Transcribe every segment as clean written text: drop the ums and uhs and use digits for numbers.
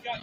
Look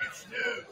at Stu.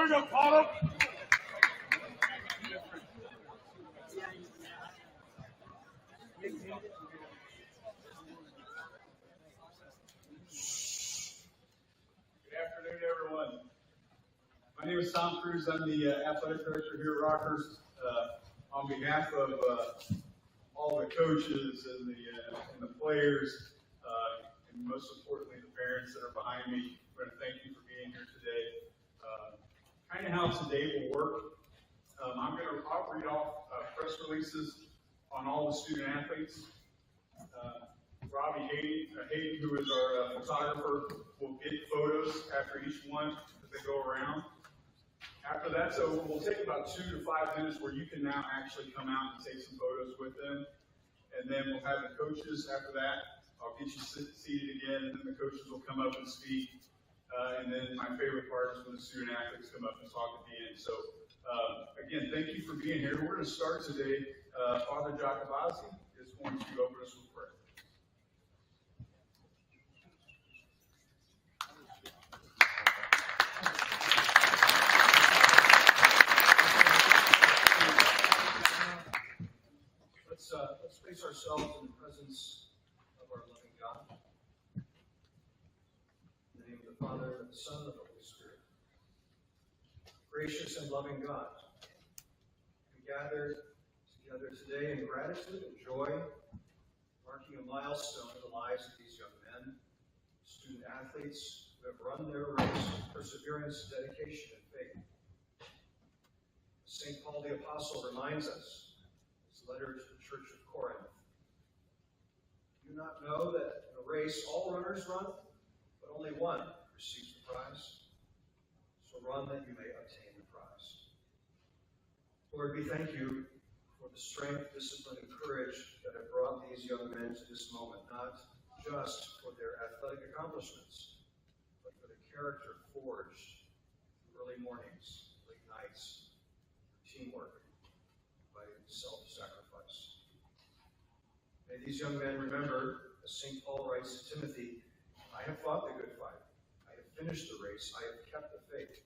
There you go, Potter. Good afternoon, everyone. My name is Tom Cruz. I'm the athletic director here at Rockers. On behalf of all the coaches and the players, and most importantly the parents that are behind me, we're going to thank you for being here today. Kind of how today will work. I'll read off press releases on all the student athletes. Robbie Hayden, who is our photographer, will get photos after each one as they go around. After that, so we'll take about 2 to 5 minutes where you can now actually come out and take some photos with them. And then we'll have the coaches after that. I'll get you seated again, and then the coaches will come up and speak. And then my favorite part is when the student athletes come up and talk at the end. So again, thank you for being here. We're going to start today. Father Jacobazzi is going to open us with prayer. Let's place ourselves in the presence of our loving God. In the name of the Father, and the Son, and the Holy Spirit. Gracious and loving God, we gather together today in gratitude and joy, marking a milestone in the lives of these young men, student athletes who have run their race with perseverance, dedication, and faith. St. Paul the Apostle reminds us, his letter to the Church of Corinth, do you not know that in a race all runners run, but only one receives the prize? So run that you may obtain the prize. Lord, we thank you for the strength, discipline, and courage that have brought these young men to this moment, not just for their athletic accomplishments, but for the character forged through early mornings, late nights, teamwork, by self-sacrifice. May these young men remember, as St. Paul writes to Timothy, I have fought the good fight. I have finished the race. I have kept the faith.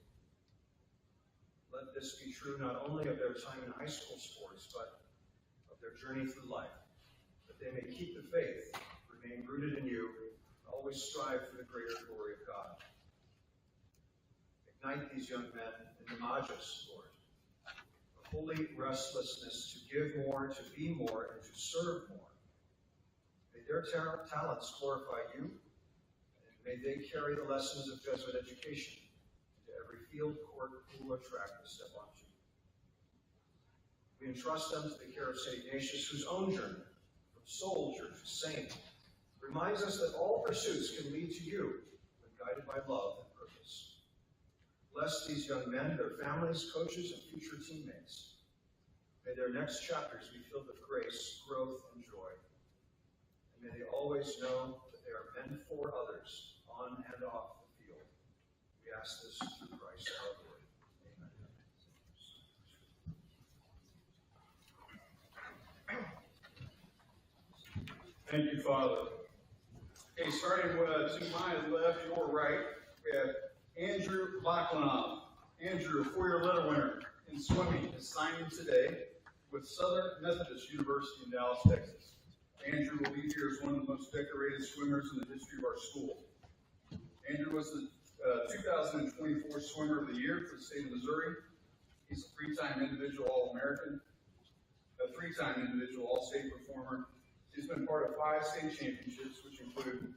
Let this be true not only of their time in high school sports, but of their journey through life, that they may keep the faith, remain rooted in you, and always strive for the greater glory of God. Ignite these young men in the Magus, Lord, a holy restlessness to give more, to be more, and to serve more. May their talents glorify you, and may they carry the lessons of Jesuit education into every field, court, pool, or track they step onto. We entrust them to the care of St. Ignatius, whose own journey, from soldier to saint, reminds us that all pursuits can lead to you when guided by love and purpose. Bless these young men, their families, coaches, and future teammates. May their next chapters be filled with grace, growth, and joy. And may they always know that they are meant for others, on and off the field. We ask this through Christ our Lord. Amen. Thank you, Father. Okay, starting to my left, your right, we have Andrew Baclanov. Andrew, a 4-year letter winner in swimming, is signing today with Southern Methodist University in Dallas, Texas. Andrew will leave here as one of the most decorated swimmers in the history of our school. Andrew was the 2024 Swimmer of the Year for the state of Missouri. He's a 3-time individual All-American, a 3-time individual All-State performer. He's been part of 5 state championships, which include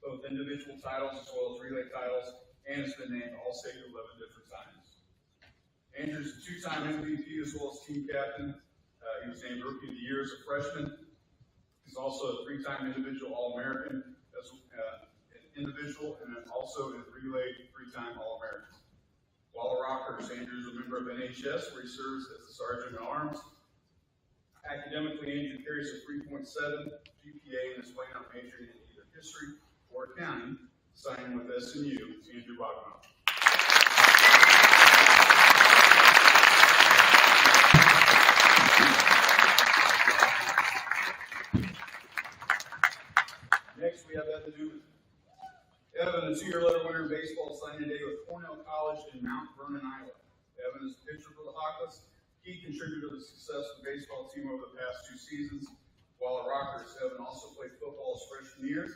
both individual titles as well as relay titles, and has been named All-State 11 different times. Andrew's a 2-time MVP as well as team captain. He was named Rookie of the Year as a freshman. He's also a 3-time individual All-American as an individual, and then also in relay 3-time All-American. While a Rockers, Andrew's a member of NHS, where he serves as the Sergeant at Arms. Academically, Andrew carries a 3.7 GPA and is planning on majoring in either history or accounting, signing with SMU, Andrew Baclanov. Next, we have Evan Newman. Evan, a 2-year letter winner in baseball, signing today with Cornell College in Mount Vernon, Iowa. Evan is the pitcher for the Hawklets. He contributed to the success of the baseball team over the past 2 seasons. While the Rockers, Evan also played football his freshman year.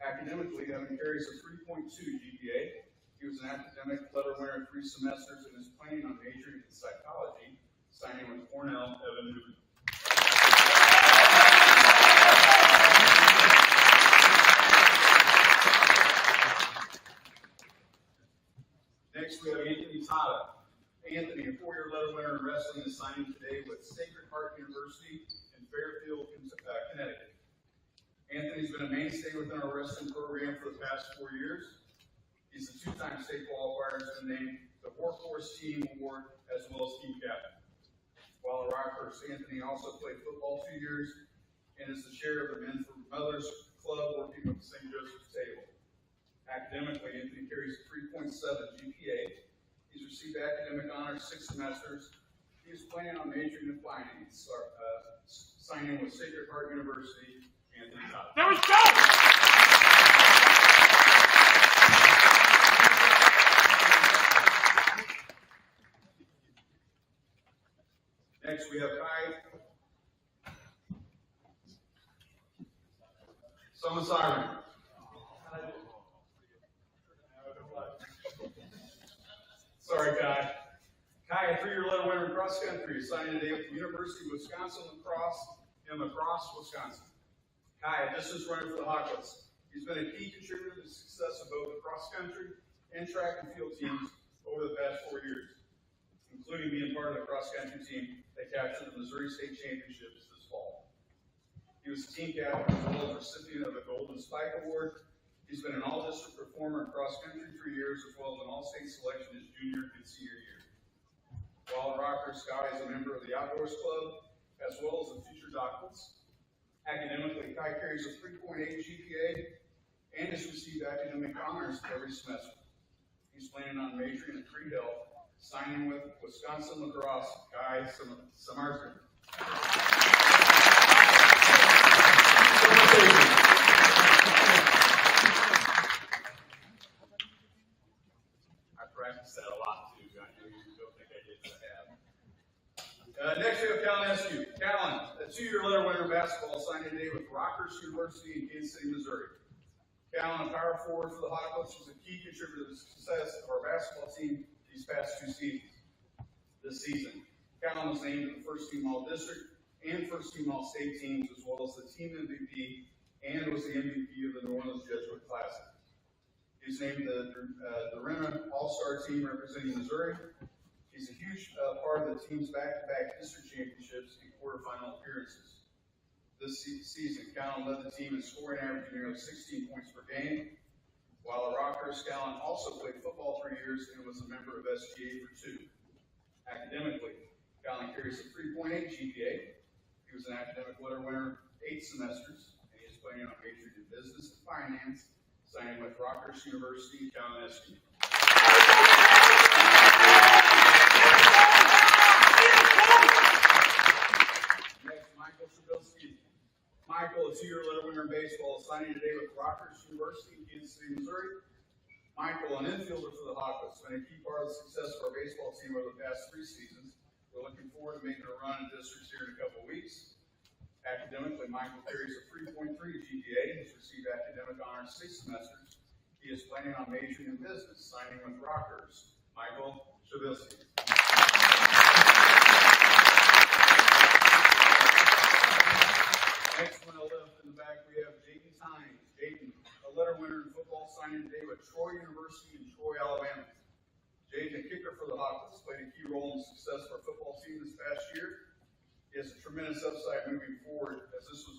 Academically, Evan carries a 3.2 GPA. He was an academic letter winner in 3 semesters and is planning on majoring in psychology, signing with Cornell. Evan Newman. Next, we have Anthony Tata. Anthony, a 4-year letter winner in wrestling, is signing today with Sacred Heart University in Fairfield, Connecticut. Anthony's been a mainstay within our wrestling program for the past 4 years. He's a 2-time state qualifier and has been named the Workhorse Team Award as well as team captain. While a Rockers, Anthony also played football 2 years and is the chair of the Men for Mothers Club working with the St. Joseph's Table. Academically, Anthony carries a 3.7 GPA. He's received academic honors 6 semesters. He is planning on majoring in finance, signing with Sacred Heart University. Anthony Tata. There we go! Next, we have Kai Samasiran. Sorry, Kai. Kai, a 3-year letter winner in cross country, is signing today with the University of Wisconsin La Crosse in La Crosse, Wisconsin. Kai, a distance runner for the Hawklets. He's been a key contributor to the success of both the cross country and track and field teams over the past 4 years, including being part of the cross country team that captured the Missouri State Championships this fall. He was the team captain as well as recipient of the Golden Spike Award. He's been an all-district performer in cross country 3 years as well as an all-state selection his junior and senior year. While a Rocker, Sky is a member of the Outdoors Club as well as the Future Docklets. Academically, Kai carries a 3.8 GPA and has received academic honors every semester. He's planning on majoring in pre-health, signing with Wisconsin La Crosse, Kai Samasiran. I practiced that a lot too. I know you don't think I did that. Next, we have Callan Eskew. Callan, a 2-year letter winner in basketball, signed today with Rockhurst University in Kansas City, Missouri. Callan, a power forward for the Hawklets, was a key contributor to the success of our basketball team these past 2 seasons. This season, Callan was named to the first team All-District and first team All-State teams, as well as the team MVP, and was the MVP of the New Orleans Jesuit Classic. He's named the Durena All-Star team representing Missouri. He's a huge part of the team's back-to-back district championships and quarterfinal appearances. This season, Callan led the team in scoring average nearly 16 points per game. While a Rocker, Callan also played football 3 years and was a member of SGA for 2. Academically, Callan carries a 3.8 GPA. He was an academic letter winner 8 semesters, and he is planning on majoring in business and finance, signing with Rockhurst University, Callan Eskew. Next, Michael Shabilsky. Michael, a 2-year letter winner in baseball, is signing today with Rockhurst University in Kansas City, Missouri. Michael, an infielder for the Hawklets, has been a key part of the success of our baseball team over the past 3 seasons. We're looking forward to making a run in districts here in a couple of weeks. Academically, Michael carries a 3.3 GPA. He's received academic honors 6 semesters. He is planning on majoring in business, signing with Rockhurst. Michael Shabilsky. Next one on the left in the back, we have Jayden Tynes. Jayden, a letter winner in football, signing today with Troy University in Troy, Alabama. Jayden, a kicker for the Hawklets, played a key role in the success of our football team this past year. He has a tremendous upside moving forward, as this was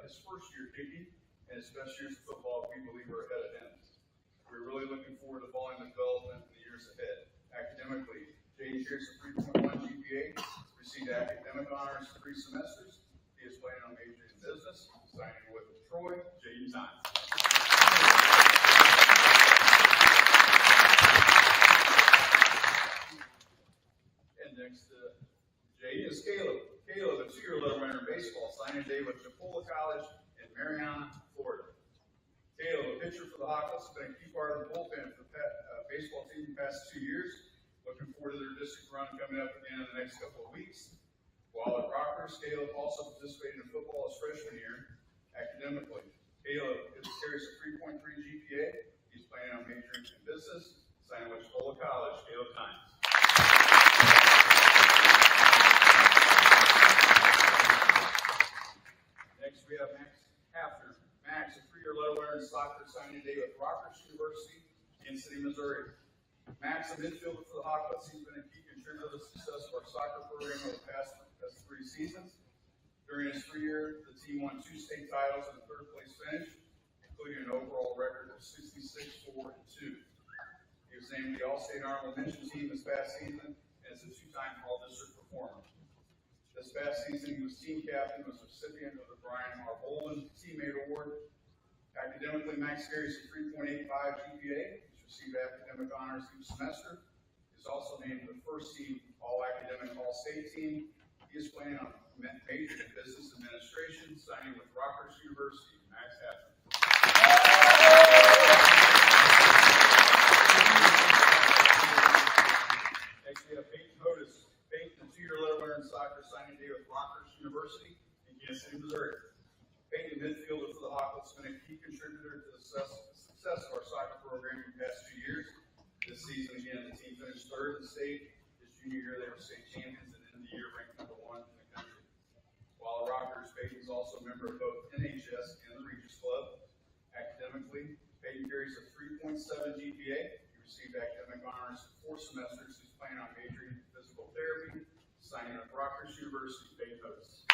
his first year kicking, and his best years of football, we believe, are ahead of him. We're really looking forward to following the development in the years ahead. Academically, Jayden carries a 3.1 GPA, received academic honors 3 semesters. He is planning on majoring in business, signing with Troy, Jayden Tynes. And next, Jayden is Caleb. Caleb, a 2-year letter winner in baseball, signing today with Chipola College in Marianna, Florida. Caleb, a pitcher for the Hawklets, has been a key part of the bullpen for the baseball team the past 2 years. Looking forward to their district run coming up again in the next couple of weeks. While at Rockers, Caleb also participated in football his freshman year. Academically, Caleb carries a 3.3 GPA. He's planning on majoring in business, signing with Chipola College. Caleb Hines. Next, we have Max Hafner. Max, a 3-year letter winner in soccer, signing today with Rockhurst University in City, Missouri. Max, a midfielder for the Hawkeyes, he's been a key contributor to the success of our soccer program over the past 3 seasons. During his 3 year, the team won 2 state titles and a 3rd place finish, including an overall record of 66-4-2. He was named the All-State Honorable Mention team this past season and is a 2-time All-District performer. This past season, he was team captain and was recipient of the Brian R. Bolden Teammate Award. Academically, Max carries a 3.85 GPA. He's received academic honors each semester. He's also named the first team All-Academic All-State team. He is planning on majoring in business administration, signing with Rockhurst University. Max Hafner. Next, we have Peyton Hodes. Peyton, a 2-year letter winner in soccer, signing today with Rockhurst University in Kansas City, Missouri. Peyton, midfielder for the Hawkeyes, has been a key contributor to the success of our soccer program in the past 2 years. This season, again, the team finished 3rd in the state. His junior year, they were state champions, and in the year ranked number 1 in the country. While at Rockhurst, Peyton is also a member of both NHS and the Regis Club. Academically, Peyton carries a 3.7 GPA. He received academic honors in 4 semesters. He's planning on majoring in physical therapy, signing with Rockhurst University. Peyton Hodes.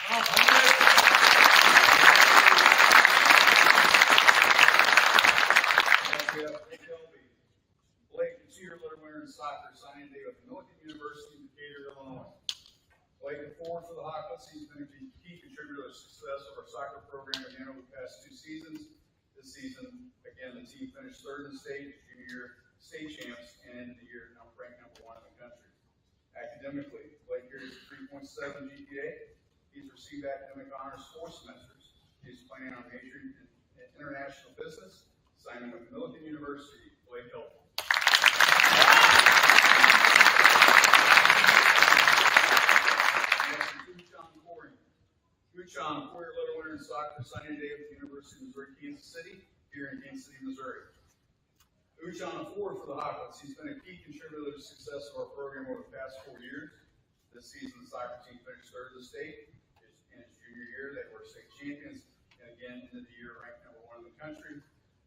Next, we have Blake Elby. Blake, a 2-year letter winner in soccer, signing today with Millikan University in Decatur, Illinois. Blake, a forward for the Hawkeyes, he's been a key contributor to the success of our soccer program again over the past 2 seasons. This season, again, the team finished 3rd in the state, junior year state champs, and ended the year ranked number 1 in the country. Academically, Blake carries a 3.7 GPA. He's received academic honors 4 semesters. He's planning on majoring in international business, signing with Millikan University. Blake Elby. Uchan, a 4-year letter winner in soccer, signing today with the University of Missouri, Kansas City, here in Kansas City, Missouri. Uchan, a forward for the Hawkeyes, he's been a key contributor to the success of our program over the past 4 years. This season, the soccer team finished 3rd in the state. In his junior year, they were state champions, and again, ended the year ranked number 1 in the country,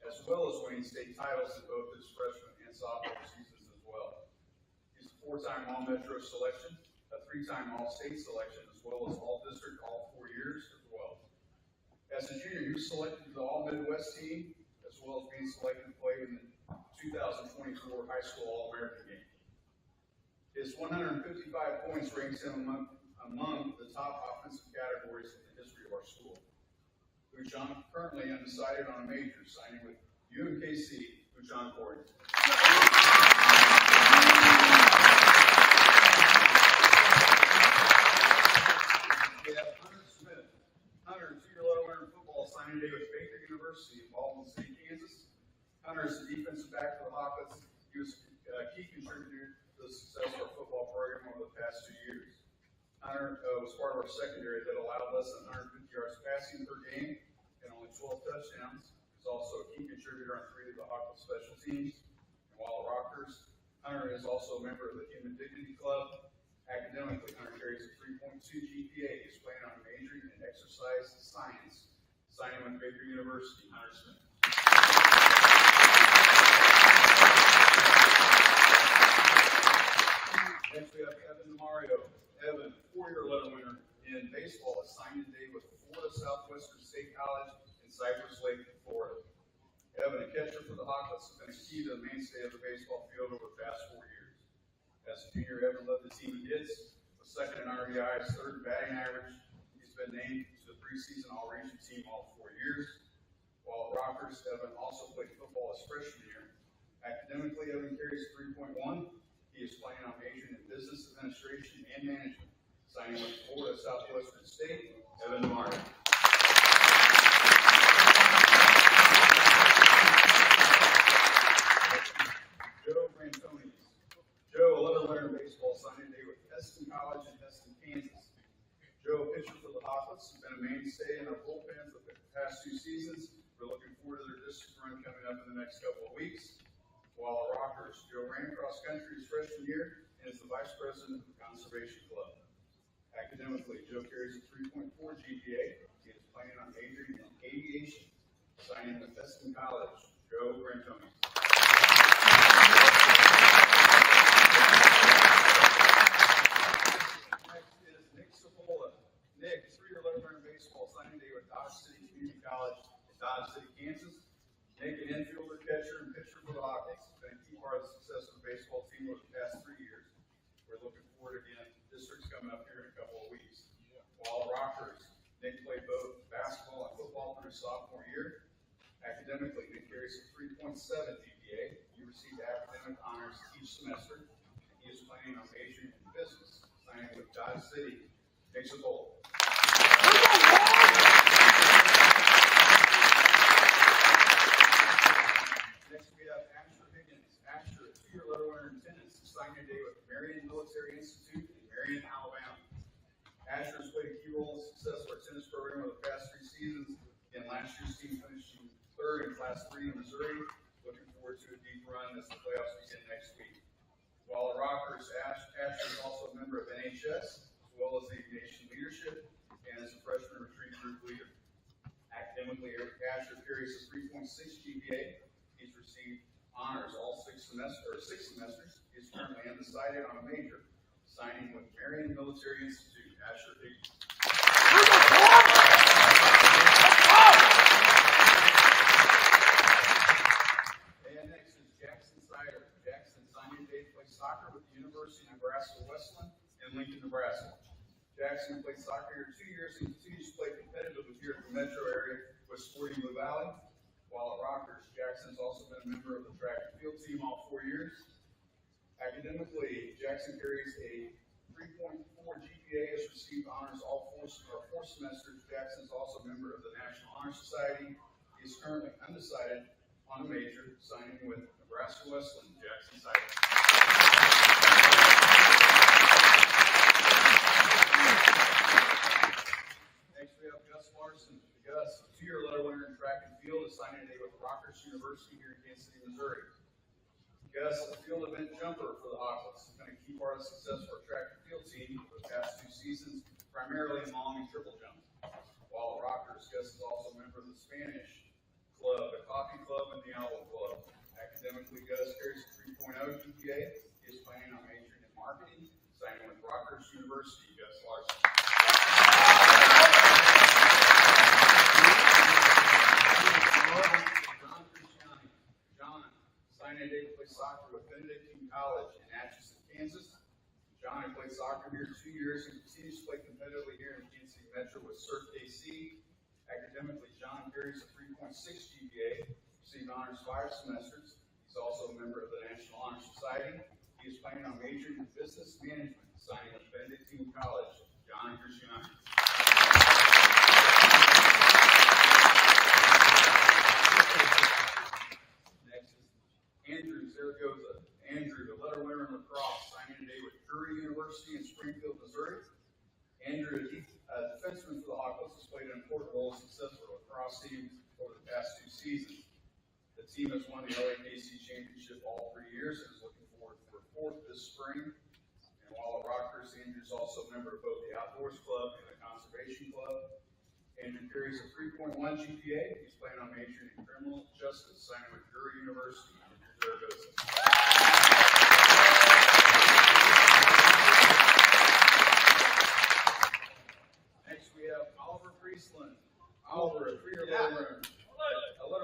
as well as winning state titles in both his freshman and sophomore seasons as well. He's a 4-time All-Metro selection, a 3-time All-State selection, as well as All-District all 4 years as well. As a junior, he was selected to the All-Midwest team, as well as being selected to play in the 2024 High School All-American game. His 155 points ranks him among the top offensive categories in the history of our school. Uchan currently undecided on a major, signing with UMKC. Uchan Corey. We have Hunter Smith. Hunter, 2-year letter winner in football, signing today with Baker University in Baldwin City, Kansas. Hunter is the defensive back for the Hawkeyes. He was a key contributor to the success of our football program over the past 2 years. Hunter was part of our secondary that allowed less than 150 yards passing per game and only 12 touchdowns. He's also a key contributor on 3 of the Hawkeyes special teams. And while at Rockhurst, Hunter is also a member of the Human Dignity Club. Academically, Hunter carries a 3.2 GPA. He's planning on majoring in exercise science, signing with Baker University. Hunter Smith. Next, we have Evan DeMario. Evan, 4-year letter winner in baseball, is signing today with Florida Southwestern State College in Cypress Lake, Florida. Evan, a catcher for the Hawkeyes, has been a key to the mainstay of the baseball field over the past 4 years. As a junior, Evan led the team in hits, was 2nd in RBIs, 3rd in batting average. He's been named to the preseason All-Region team all 4 years. While at Rockhurst, Evan also played football his freshman year. Academically, Evan carries 3.1. He is planning on majoring in business administration and management, signing with Florida Southwestern State. Evan DeMario. Joe Brantoni. Joe, a letter winner in Hawkless has been a mainstay in our bullpen for the past 2 seasons. We're looking forward to their district run coming up in the next couple of weeks. While the Rockers, Joe ran cross country his freshman year and is the vice president of the Conservation Club. Academically, Joe carries a 3.4 GPA. He is planning on majoring in aviation, signing with Feston College. Joe Brantoni. Next is Nick Cipolla. Nick, 3-year letter in baseball, signing day with Dodge City Community College in Dodge City, Kansas. Nick, an infielder, catcher, and pitcher for the Hawkins, has been a key part of the success of the baseball team over the past 3 years. We're looking forward again. District's coming up here in a couple of weeks. While Rockers, Nick played both basketball and football through his sophomore year. Academically, Nick carries a 3.7 GPA. He received academic honors each semester. He is planning on majoring in business, signing with Dodge City. Nick Cipolla. Next, we have Asher Higgins. Asher, a 2-year letter winner in tennis, signed today with Marion Military Institute in Marion, Alabama. Asher has played a key role in the success of our tennis program over the past 3 seasons. And last year's team finishing 3rd in Class 3 in Missouri. Looking forward to a deep run as the playoffs begin next week. While the Rockers, Asher is also a member of NHS, as well as Aviation Leadership, and is a freshman retreat group leader. Academically, Asher carries a 3.6 GPA. He's received honors all 6 semesters. He's currently undecided on a major, signing with Marion Military Institute. Asher Higgins. And next is Jackson Sider. Jackson signed today to play soccer with the University of Nebraska-Westland in Lincoln, Nebraska. Jackson played soccer here 2 years and continues to play competitively here in the metro area with Sporting Blue Valley. While at Rockers, Jackson has also been a member of the track and field team all 4 years. Academically, Jackson carries a 3.4 GPA, has received honors all 4 semesters. Jackson is also a member of the National Honor Society. He is currently undecided on a major, signing with Nebraska-Westland. Jackson Sider. Next, we have Gus Larson. Gus, a 2-year letter winner in track and field, is signing today with Rockhurst University here in Kansas City, Missouri. Gus, a field event jumper for the Hawkless, has been a key part of the success of our track and field team for the past 2 seasons, primarily in long and triple jump. While at Rockers, Gus is also a member of the Spanish Club, the Coffee Club, and the Owl Club. Academically, Gus carries a 3.0 GPA. He is planning on majoring in marketing, signing with Rockhurst University. Gus Larson. John signed today to play soccer with Benedictine College in Atchison, Kansas. John played soccer here 2 years and continues to play competitively here in Kansas City Metro with Surf KC. Academically, John carries a 3.6 GPA, received honors 5 semesters. He's also a member of the National Honor Society. He is planning on majoring in business management, signing with Benedictine College. John Christiani. Next is Andrew Zaragoza. Andrew, the letter winner in lacrosse, signing today with Drury University in Springfield, Missouri. Andrew, a defenseman for the Hawkless, has played an important role in the success of the lacrosse team over the past 2 seasons. The team has won the LAKC championship all 3 years and is looking forward to their 4th this spring. And while at Rockers, Andrew is also a member of both the Outdoors Club and the Conservation Club. Andrew carries a 3.1 GPA. He's planning on majoring in criminal justice, signing with Drury University. Next, we have Oliver Priestland. Oliver, a 3-year letter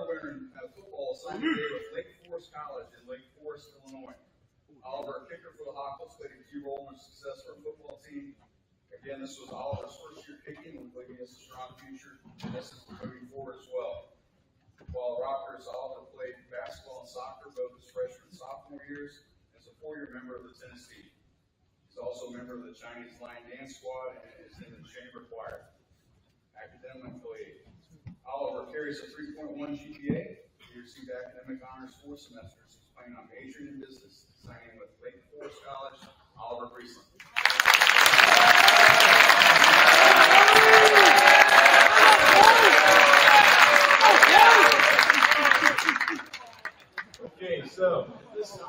winner in football, signed today with Lake Forest College in Lake Forest, Illinois. Oliver, a kicker for the Hawkless, played a key role in the success of our football team. Again, this was Oliver's 1st year kicking, and he has a strong future. This is moving forward as well. While Rockers, Oliver played basketball and soccer both his freshman and sophomore years, and is a 4-year member of the tennis team. He's also a member of the Chinese Line Dance Squad and is in the chamber choir. Academically, Oliver carries a 3.1 GPA. He received academic honors 4 semesters. He's planning on majoring in business, signing with Lake Forest College. Oliver Priestland. Okay, so this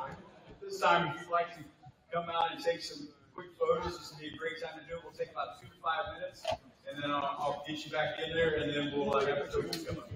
time, if you'd like to come out and take some quick photos, this would be a great time to do it. We'll take about 2 to 5 minutes, and then I'll get you back in there, and then we'll have the photos come up.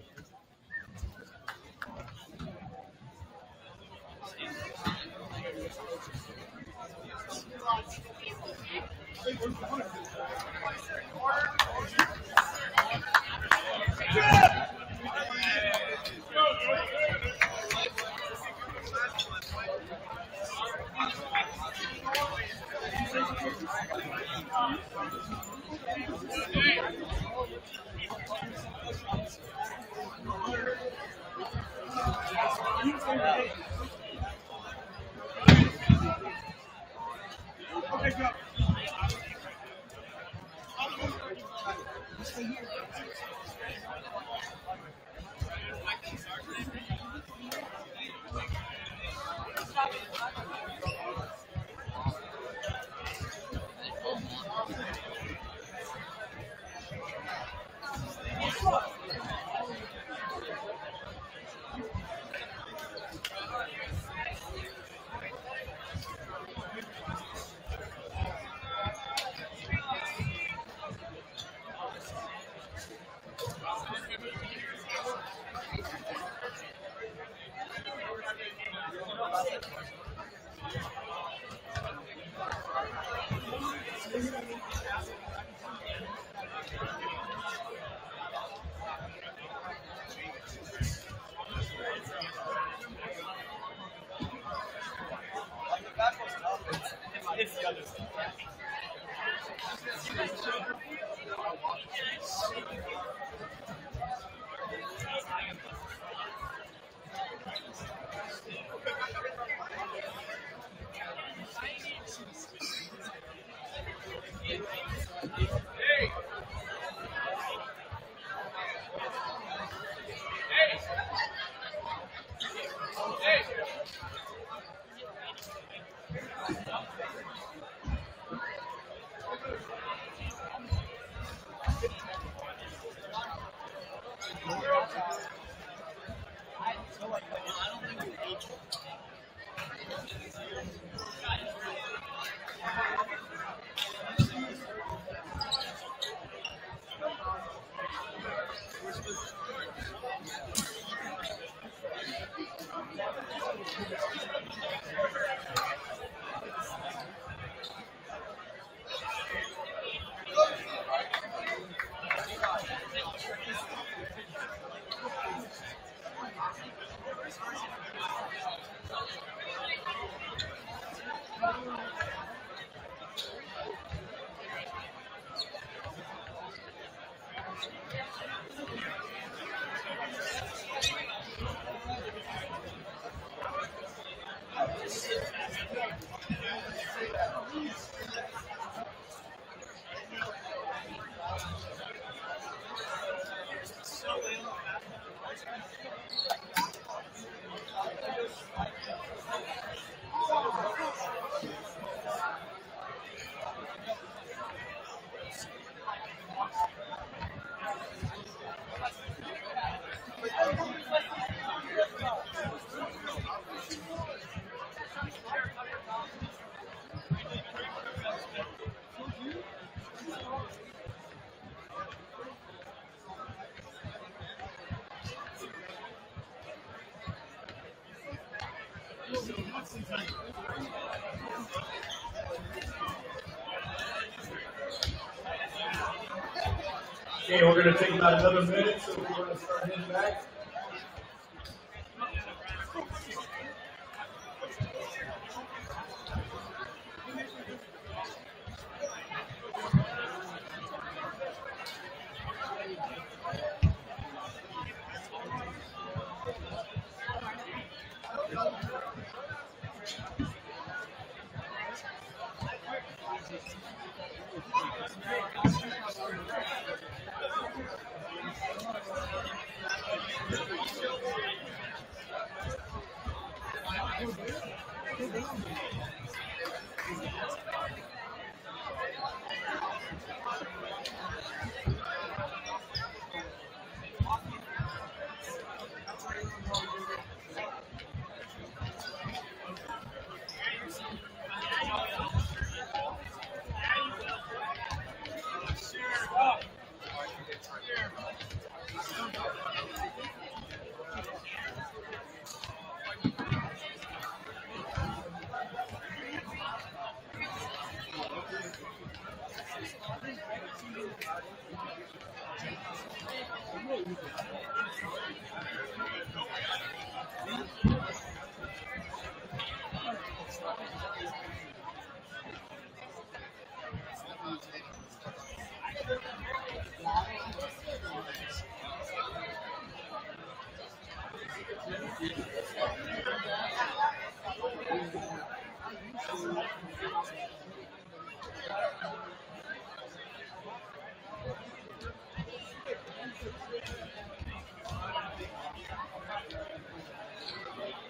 Okay, we're going to take about another minute, so we're going to start heading back.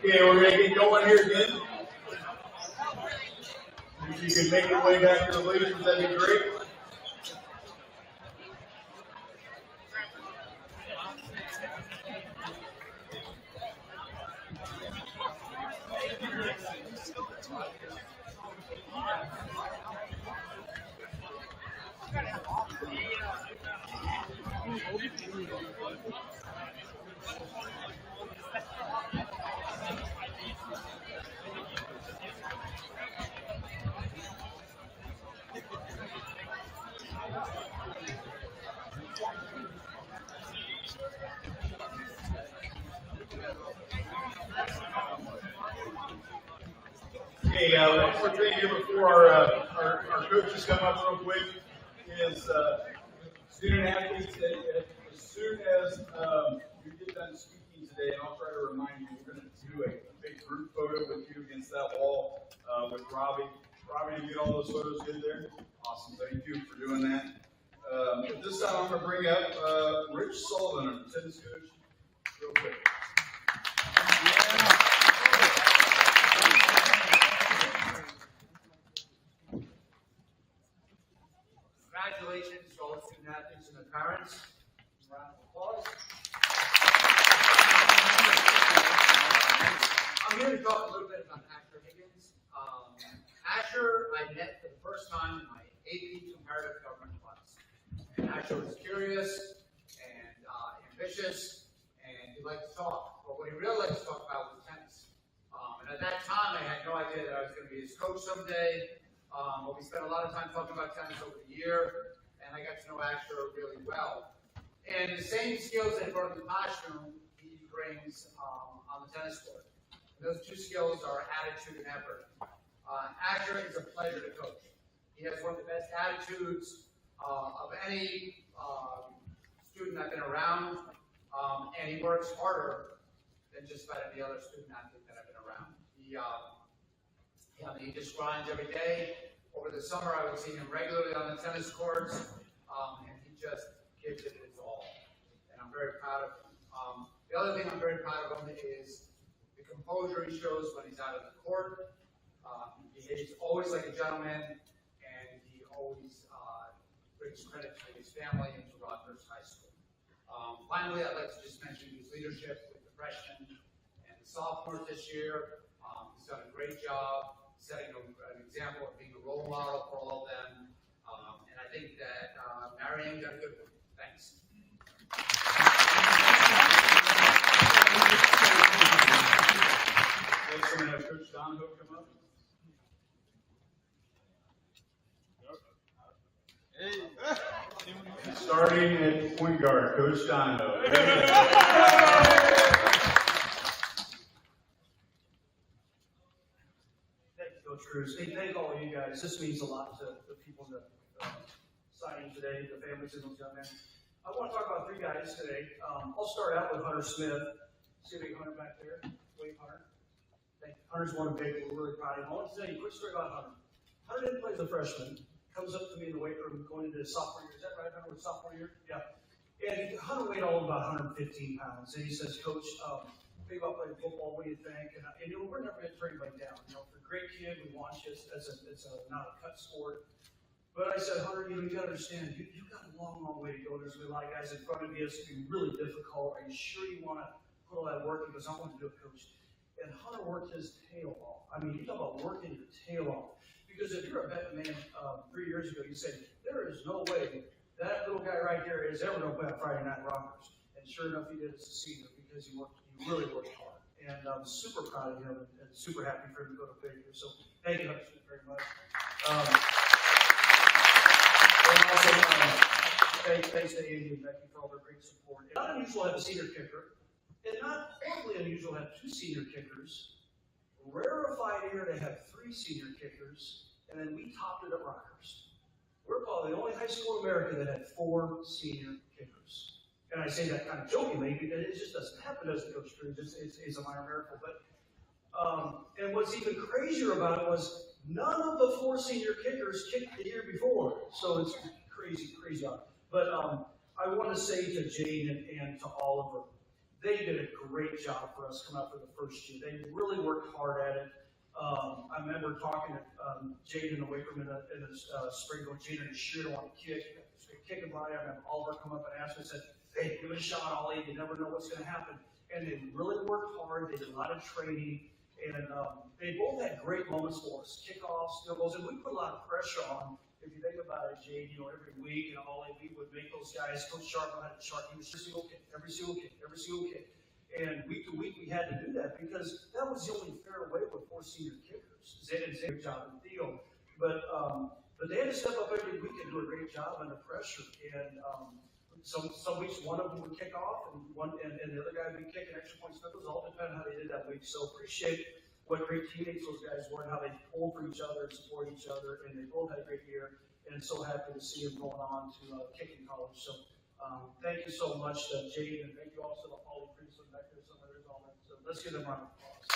Okay, we're going to get going here again. If you can make your way back to the bleachers, that'd be great. Okay, one more thing here before our coaches come up real quick is student athletes. As soon as you get done speaking today, and I'll try to remind you, we're going to do a big group photo with you against that wall with Robbie. Robbie, you get all those photos good there? Awesome, thank you for doing that. At this time, I'm going to bring up Rich Sullivan, our tennis coach, real quick. Congratulations to all the student athletes and their parents. Round of applause. I'm here to talk a little bit about Asher Higgins. Asher, I met for the first time in my AP Comparative Government class. And Asher was curious and ambitious, and he liked to talk. But what he really liked to talk about was tennis. And at that time, I had no idea that I was going to be his coach someday. But we spent a lot of time talking about tennis over the year, and I got to know Asher really well. And the same skills that he brought to the classroom, he brings on the tennis court. And those two skills are attitude and effort. Asher is a pleasure to coach. He has one of the best attitudes of any student I've been around, and he works harder than just about any other student athlete that I've been around. He just grinds every day. Over the summer, I would see him regularly on the tennis courts, and he just gives it his all. And I'm very proud of him. The other thing I'm very proud of him is the composure he shows when he's out on the court. He behaves always like a gentleman, and he always brings credit to his family and to Rogers High School. Finally, I'd like to just mention his leadership with the freshmen and the sophomores this year. He's done a great job setting an example of being a role model for all of them. And I think that Marianne got a good one. Thanks. Next, we're going to have Coach Donahoe come up. Starting at point guard, Coach Donahoe. Coach Cruz. Hey, thank all of you guys. This means a lot to the people in the signing today, the families of those young men. I want to talk about three guys today. I'll start out with Hunter Smith. See big Hunter back there. Wait, Hunter. Thank you. Hunter's one big. We're really proud of him. I want to tell you a quick story about Hunter. Hunter didn't play as a freshman. Comes up to me in the weight room going into his sophomore year. Is that right, Hunter? Was sophomore year? Yeah. And Hunter weighed all about 115 pounds. And he says, Coach, think about playing football, what do you think? And we're never going to turn anybody down. For a great kid, we want you. It's not a cut sport. But I said, Hunter, you got to understand, you've got a long, long way to go. There's going to be a lot of guys in front of you. It's going to be really difficult. Are you sure you want to put all that work? He goes, I want to do it, Coach. And Hunter worked his tail off. I mean, you talk about working your tail off. Because if you're a vet man 3 years ago, you say, there is no way that little guy right here is ever going to play on Friday Night Rockers. And sure enough, he did as a senior because he really worked hard. And I'm super proud of him and super happy for him to go to Baker. So thank you, Hunter, very much. And also, thanks to Andy and Becky for all their great support. It's not unusual to have a senior kicker. and not horribly unusual to have 2 senior kickers. Rarefied air to have 3 senior kickers, and then we topped it at Rockhurst. We're probably the only high school in America that had 4 senior kickers. And I say that kind of jokingly because it just doesn't happen, doesn't Coach Drew? It's a minor miracle. But and what's even crazier about it was none of the 4 senior kickers kicked the year before. So it's crazy. But I want to say to Jane and to Oliver, they did a great job for us coming up for the first year. They really worked hard at it. I remember talking to Jane in the weight room in the spring, going, Jane, are you sure you don't want to kick? Kicking by, I remember Oliver come up and asked me, said, hey, give it a shot, Ollie. You never know what's going to happen. And they really worked hard. They did a lot of training. And they both had great moments for us, kickoffs, field goals. And we put a lot of pressure on. If you think about it, Jade, every week, Ollie, we would make those guys, Coach Sharp had to sharp, he was every single kick. And week to week, we had to do that because that was the only fair way with 4 senior kickers. They did a great job in the field. But they had to step up every week and do a great job under pressure. And some weeks one of them would kick off and the other guy would be kicking extra points. It was all depending on how they did that week. So appreciate what great teammates those guys were and how they pulled for each other and support each other. And they both had a great year. And so happy to see them going on to kicking college. So thank you so much, Jade, and thank you also to Ollie Priestland back there. Some others, all that. So let's give them a round of applause.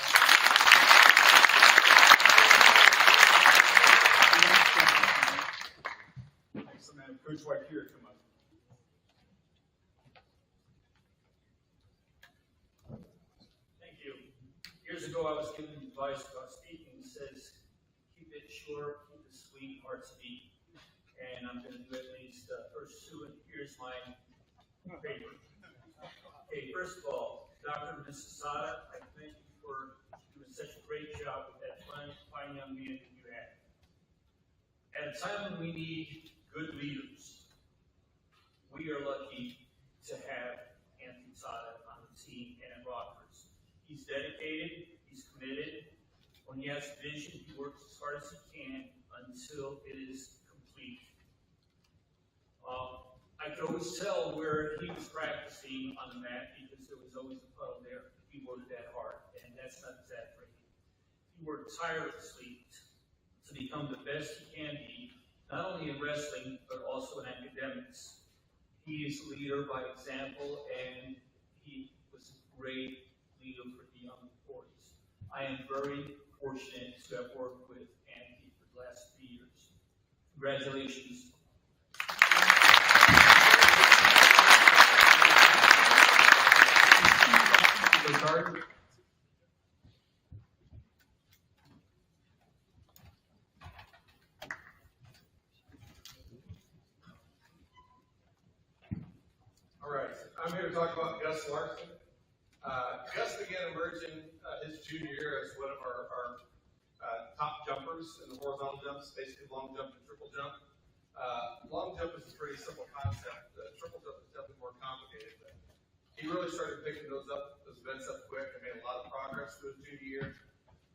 Thanks, man. Coach White here, come on. Thank you. Years ago, I was given advice about speaking. It says, keep it short, keep it sweet, hearts beat. And I'm going to do at least first 2, and here's my paper. Okay, first of all, Dr. Misasada, I thank you for doing such a great job with that fine young man that you had. At a time when we need good leaders, we are lucky to have Anthony Sada on the team and at Rockhurst. He's dedicated, he's committed. When he has vision, he works as hard as he can until it is complete. I could always tell where he was practicing on the mat because there was always a puddle there. He worked that hard, and that's not exaggerating. He worked tirelessly to become the best he can be, not only in wrestling, but also in academics. He is a leader by example, and he was a great leader for the young boys. I am very fortunate to have worked with Andy for the last 3 years. Congratulations. Card. All right, I'm here to talk about Gus Larson. Gus began emerging his junior year as one of our top jumpers in the horizontal jumps, basically long jump and triple jump. Long jump is a pretty simple concept. Triple jump is definitely more complicated. But he really started picking those events up quick and made a lot of progress through his junior year.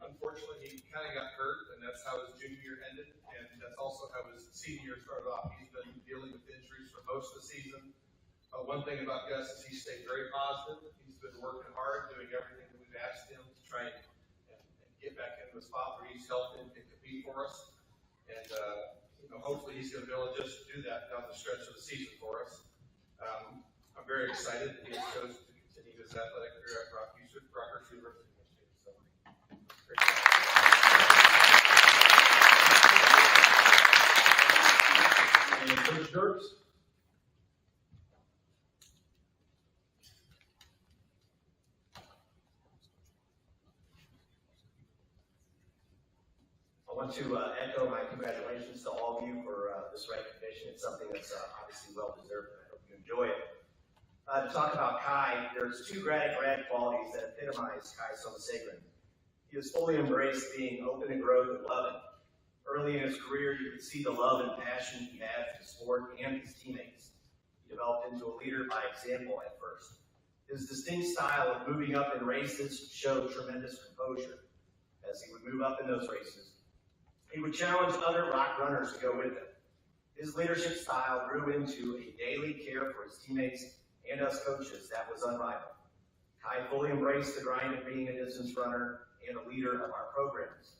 Unfortunately, he kind of got hurt, and that's how his junior year ended, and that's also how his senior year started off. He's been dealing with injuries for most of the season. One thing about Gus is he stayed very positive. He's been working hard, doing everything that we've asked him to try and get back into a spot where he's healthy and can compete for us. And hopefully he's going to be able to just do that down the stretch of the season for us. I'm very excited that he has chosen to continue his athletic career at Rockhurst University. So, great job. And Coach Dirks. I want to echo my congratulations to all of you for this recognition. It's something that's obviously well-deserved, and I hope you enjoy it. To talk about Kai, there's 2 grad qualities that epitomize Kai Somasagran. He has fully embraced being open to growth and loving. Early in his career, you could see the love and passion he had for the sport and his teammates. He developed into a leader by example at first. His distinct style of moving up in races showed tremendous composure. As he would move up in those races, he would challenge other rock runners to go with him. His leadership style grew into a daily care for his teammates and us coaches that was unrivaled. Kai fully embraced the grind of being a distance runner and a leader of our programs.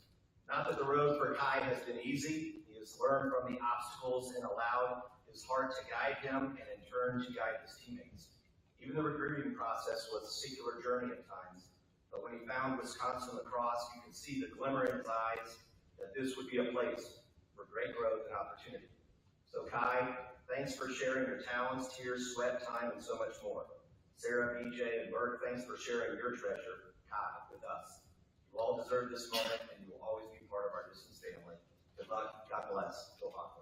Not that the road for Kai has been easy. He has learned from the obstacles and allowed his heart to guide him and in turn to guide his teammates. Even the recruiting process was a singular journey at times, but when he found Wisconsin lacrosse, you could see the glimmer in his eyes that this would be a place for great growth and opportunity. So Kai, thanks for sharing your talents, tears, sweat, time, and so much more. Sarah, BJ, and Bert, thanks for sharing your treasure, Kai, with us. You all deserve this moment, and you will always be part of our distance family. Good luck. God bless. Go Hawks.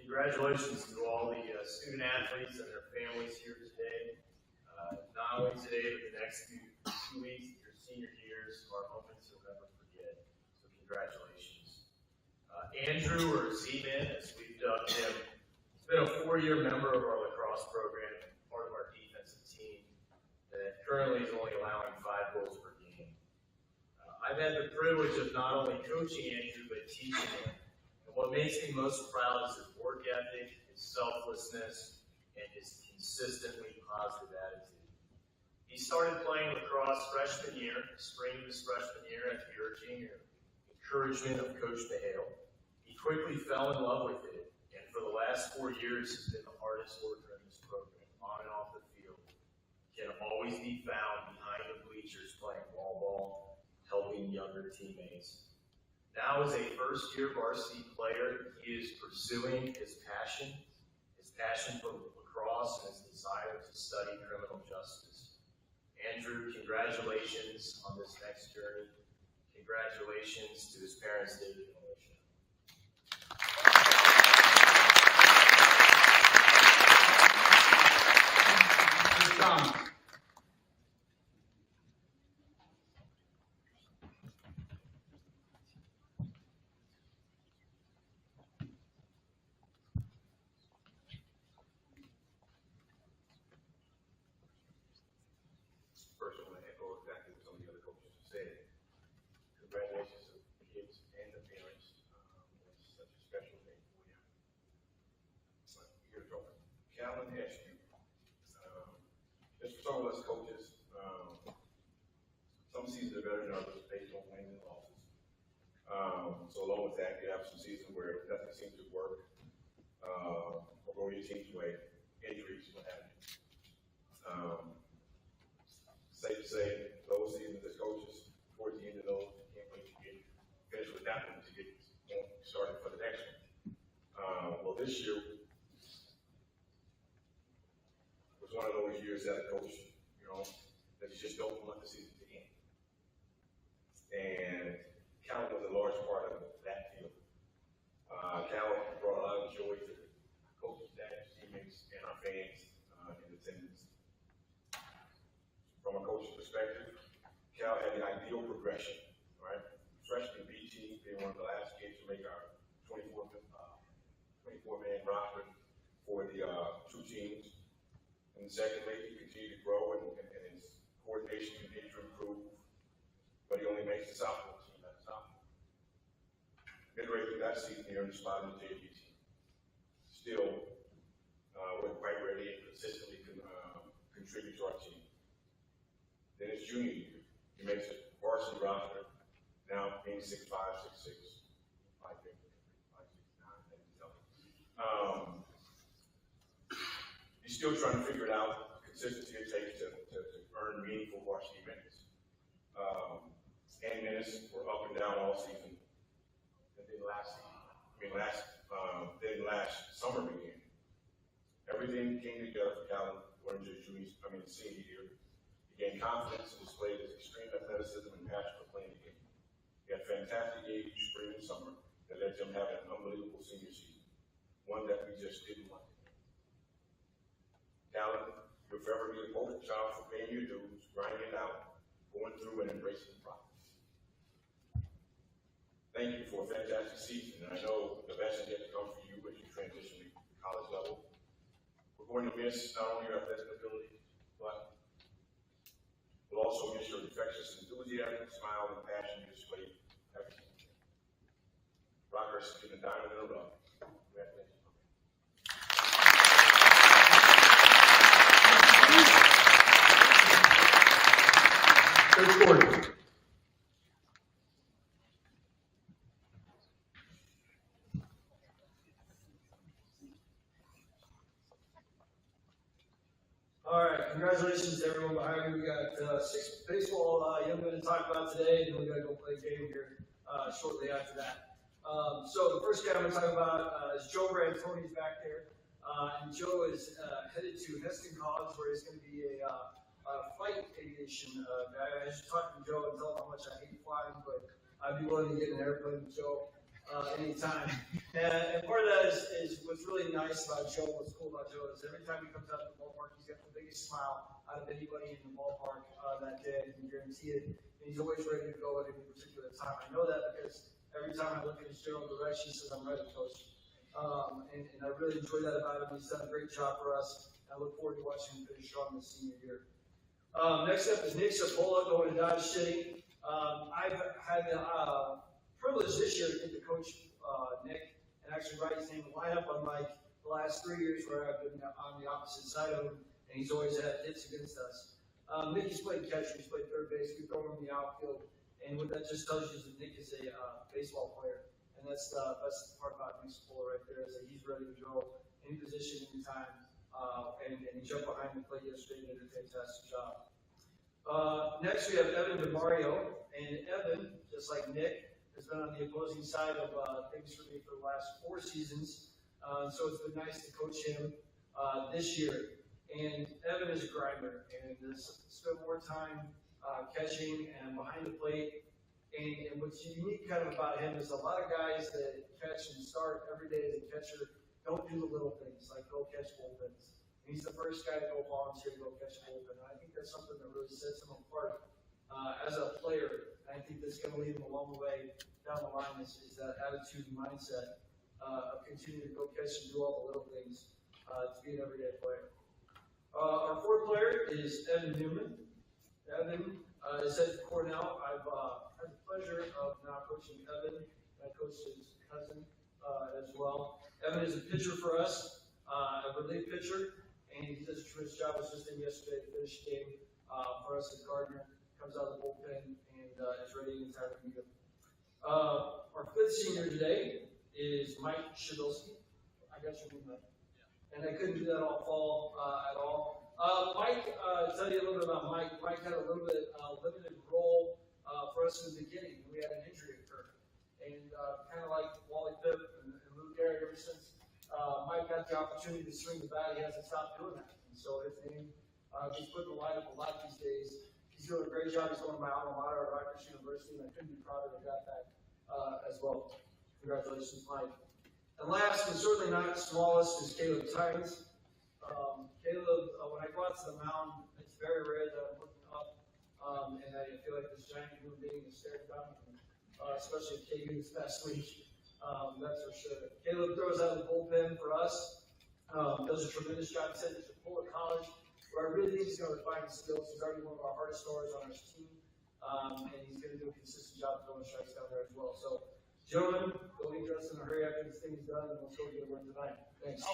Congratulations to all the student athletes and their families here today. Not only today, but the next two weeks, your senior years are moments you'll never forget. So congratulations. Andrew, or Z-Man, as we've dubbed him, has been a 4-year member of our lacrosse program, part of our defensive team, that currently is only allowing 5 goals per game. I've had the privilege of not only coaching Andrew, but teaching him. And what makes me most proud is his work ethic, his selflessness, and his consistently positive attitude. He started playing lacrosse freshman year, spring of his freshman year, at the urging and encouragement of Coach Behale. He quickly fell in love with it, and for the last 4 years has been the hardest worker in this program, on and off the field. Can always be found behind the bleachers playing wall ball, helping younger teammates. Now as a first-year varsity player, he is pursuing his passion for lacrosse and his desire to study criminal justice. Andrew, congratulations on this next journey. Congratulations to his parents, David and Alicia. Tom. First, I want to echo exactly what some of the other coaches have said. Congratulations to the kids and the parents. It's such a special day for you. Here to talk. Calvin asked you, just for some of us coaches, some seasons are better than others based on wins and losses. So along with that, you have some seasons where nothing seems to work, or go your team's way, injuries, what have you. Safe to say, those seasons as coaches, towards the end of those, you can't wait to get finished with that one to get started for the next one. Well, this year was one of those years that a coach, that you just don't want the season to end. And Cal was a large part of that deal. Cal brought a lot of joy to the coaches, staff, teammates, and our fans in attendance. From a coach's perspective, Cal had the ideal progression, right? Freshman B team being one of the last kids to make our 24-man roster for the 2 teams. And secondly, he continued to grow and his coordination continued to improve, but he only makes the sophomore team as a sophomore. Midway through that season, he earned a spot in the JV team. Still, wasn't quite ready and consistently contribute to our team. Then his junior year, he makes a varsity roster, now being 6'5", 6'6", 5'8", 5'6", 9", he's still trying to figure it out, the consistency it takes to earn meaningful varsity minutes. And minutes were up and down all season. And then last summer began. Everything came together for Calvin during his senior year. He gained confidence and displayed his extreme athleticism and passion for playing the game. He had fantastic games spring and summer that led to him having an unbelievable senior season, one that we just didn't want. Calvin, you'll forever be the poster child for paying your dues, grinding it out, going through and embracing the process. Thank you for a fantastic season, and I know the best is yet to come for you as you transition to college level. We're going to miss not only your athletic ability, but we'll also miss your infectious enthusiasm, smile, and passion you displayed every single day. Rockhurst has been a diamond in the rough. Congratulations. Coach Gordon. All right, congratulations to everyone behind me. We got 6 baseball young men to talk about today, and then we got to go play a game here shortly after that. So the first guy I'm going to talk about is Joe Brantoni's back there. And Joe is headed to Heston College, where he's going to be a flight aviation guy. I just talked to Joe and tell him how much I hate flying, but I'd be willing to get in an airplane with Joe anytime. And part of that is what's really nice about Joe, what's cool about Joe, is every time he comes out to the ballpark, he's got the biggest smile out of anybody in the ballpark that day. I can guarantee it. And he's always ready to go at any particular time. I know that because every time I look in his general direction, he says, "I'm ready, Coach." And I really enjoy that about him. He's done a great job for us. I look forward to watching him finish strong this senior year. Next up is Nick Cipolla going to Dodge City. I've had the privilege this year to get to coach Nick and actually write his name in the lineup, unlike the last 3 years where I've been on the opposite side of him, and he's always had hits against us. Nick has played catcher, he's played third base, we throw him in the outfield, and what that just tells you is that Nick is a baseball player. And that's the best part about Nick Cipolla right there, is that he's ready to go any position, anytime, and he jumped behind the plate yesterday and did a fantastic job. Next we have Evan DeMario, and Evan, just like Nick, has been on the opposing side of things for me for the last 4 seasons, so it's been nice to coach him this year. And Evan is a grinder, and has spent more time catching and behind the plate. And what's unique kind of about him is a lot of guys that catch and start every day as a catcher don't do the little things, like go catch bullpens. And he's the first guy to go volunteer to go catch a bullpen. And I think that's something that really sets him apart as a player. And I think that's going to lead him a long way down the line is that attitude and mindset of continuing to go catch and do all the little things to be an everyday player. Our 4th player is Evan Newman. Evan is at Cornell. I've had the pleasure of now coaching Evan. I coached his cousin as well. Evan is a pitcher for us, a relief pitcher, and he does a tremendous job. I was just in yesterday to finish the game for us at Gardner. Comes out of the bullpen and is ready anytime we need him. Our 5th senior today is Mike Shabilsky. I got your name right. And I couldn't do that all fall at all. Mike, tell you a little bit about Mike. Mike had a little bit limited role for us in the beginning. We had an injury occur. And kind of like Wally Pipp and Lou Gehrig, ever since Mike got the opportunity to swing the bat, he hasn't stopped doing that. And so his name gets put in the lineup a lot these days. He's doing a great job. He's going to my alma mater at Rutgers University, and I couldn't be prouder of that as well. Congratulations, Mike. And last, but certainly not smallest, is Caleb Tynes. Caleb, when I go out to the mound, it's very rare that I'm looking up, and I feel like this giant human being is staring down at me, especially at KU this past week. That's for sure. Caleb throws out the bullpen for us, does a tremendous job. He said he's a Fuller College, where I really think he's going to refine his skills. He's already one of our hardest scorers on our team, and he's going to do a consistent job throwing strikes down there as well. So, gentlemen, go get dressed in a hurry after this thing is done, and let's go get a win tonight. Thanks.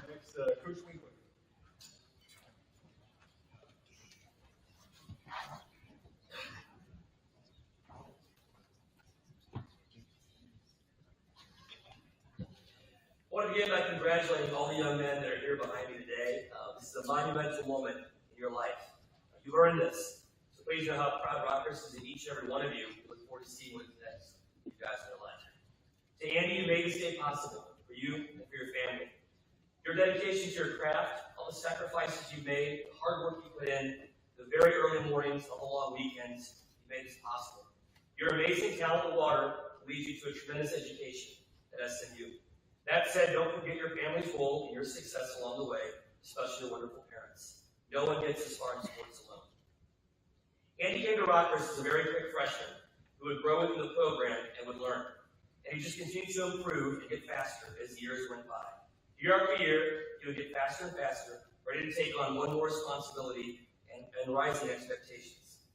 Next, Coach Winkler. I want to begin by congratulating all the young men that are here behind me today. This is a monumental moment in your life. You've earned this. So please know how proud Rockhurst is in each and every one of you. We look forward to seeing what next you guys in your life. To Andy, you made this day possible for you and for your family. Your dedication to your craft, all the sacrifices you made, the hard work you put in, the very early mornings, the whole long weekends, you made this possible. Your amazing talent in water leads you to a tremendous education at SMU. That said, don't forget your family's role in your success along the way, especially your wonderful parents. No one gets as far in sports alone. Andy came to Rockhurst as a very quick freshman who would grow within the program and would learn. And he just continued to improve and get faster as the years went by. Year after year, he would get faster and faster, ready to take on one more responsibility and rising expectations.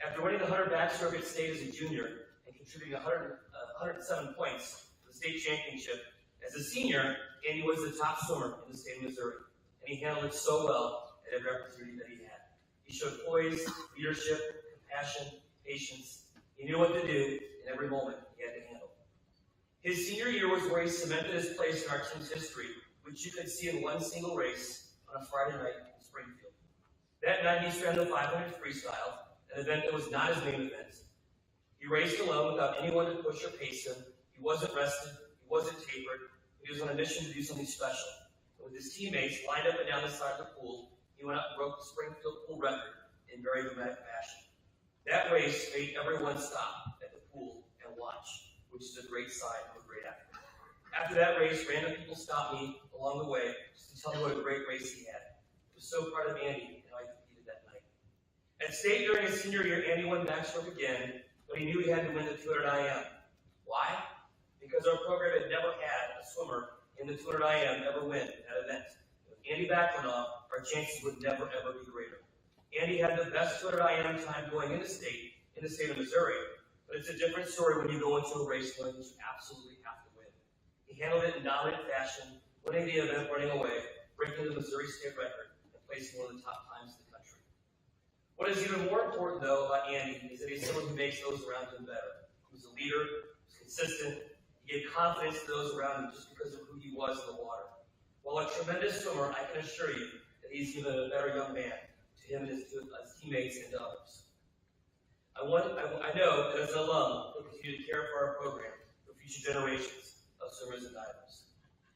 After winning the 100 backstroke at state as a junior and contributing 107 points to the state championship, as a senior, Andy was the top swimmer in the state of Missouri, and he handled it so well at every opportunity that he had. He showed poise, leadership, compassion, patience. He knew what to do in every moment he had to handle. His senior year was where he cemented his place in our team's history, which you could see in one single race on a Friday night in Springfield. That night he swam the 500 freestyle, an event that was not his main event. He raced alone without anyone to push or pace him. He wasn't rested, he wasn't tapered, he was on a mission to do something special. And with his teammates lined up and down the side of the pool, he went out and broke the Springfield pool record in very dramatic fashion. That race made everyone stop at the pool and watch, which is a great sign of a great athlete. After that race, random people stopped me along the way just to tell me what a great race he had. I was so proud of Andy and how he competed that night. At state during his senior year, Andy won backstroke again, but he knew he had to win the 200 IM. Why? Because our program had never had a swimmer in the 200 IM ever win that event. With Andy Backlinoff, our chances would never, ever be greater. Andy had the best 200 IM time going in the state of Missouri, but it's a different story when you go into a race knowing that you absolutely have to win. He handled it in dominant fashion, winning the event, running away, breaking the Missouri state record, and placing one of the top times in the country. What is even more important, though, about Andy is that he's someone who makes those around him better. He was a leader, he was consistent, he gave confidence to those around him just because of who he was in the water. While a tremendous swimmer, I can assure you that he's even a better young man to him and his teammates and to others. I know that as an alum, he'll continue to care for our program for future generations of swimmers and divers.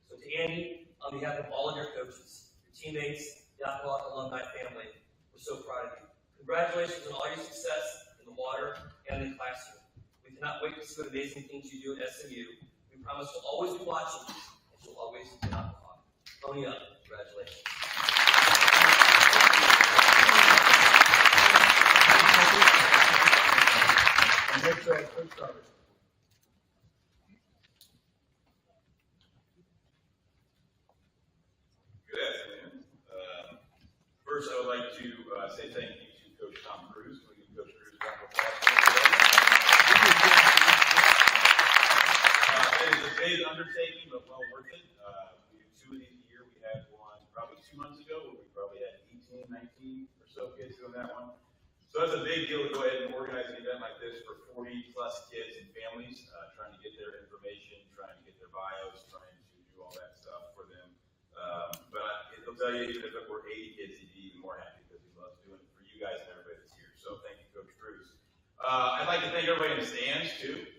So to Andy, on behalf of all of your coaches, your teammates, the Aqualock alumni family, we're so proud of you. Congratulations on all your success in the water and in the classroom. We cannot wait to see what amazing things you do at SMU. We promise to always be watching you, and you'll always be on the clock. Pony up. Congratulations. Next, Coach Carter. Good afternoon. First, I would like to say thank you to Coach Tom Cruise. Can we give Coach Cruise a round of applause? It is a big undertaking, but well worth it. We do 2 of these a year. We had one probably 2 months ago where we probably had 18, 19 or so kids doing that one. So that's a big deal to go ahead and organize an event like this for 40 plus kids and families, trying to get their information, trying to get their bios, trying to do all that stuff for them. But it'll tell you, even if it were 80 kids, he'd be even more happy because he loves doing it for you guys and everybody that's here. So thank you, Coach Cruz. I'd like to thank everybody in the stands too.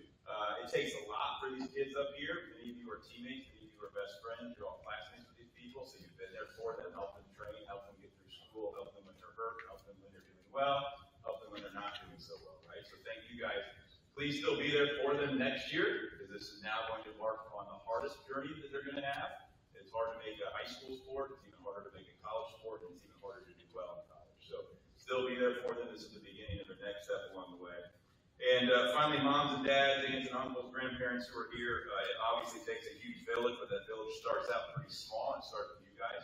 It takes a lot for these kids up here. Many of you are teammates, many of you are best friends, you're all classmates with these people, so you've been there for them, help them train, help them get through school, help them when they're hurt, help them when they're doing well, help them when they're not doing so well, right? So thank you guys. Please still be there for them next year, because this is now going to mark on the hardest journey that they're going to have. It's hard to make a high school sport, it's even harder to make a college sport, and it's even harder to do well in college. So still be there for them. This is the beginning of their next step along the way. And finally, moms and dads, aunts and uncles, grandparents who are here, it obviously takes a huge village, but that village starts out pretty small and starts with you guys.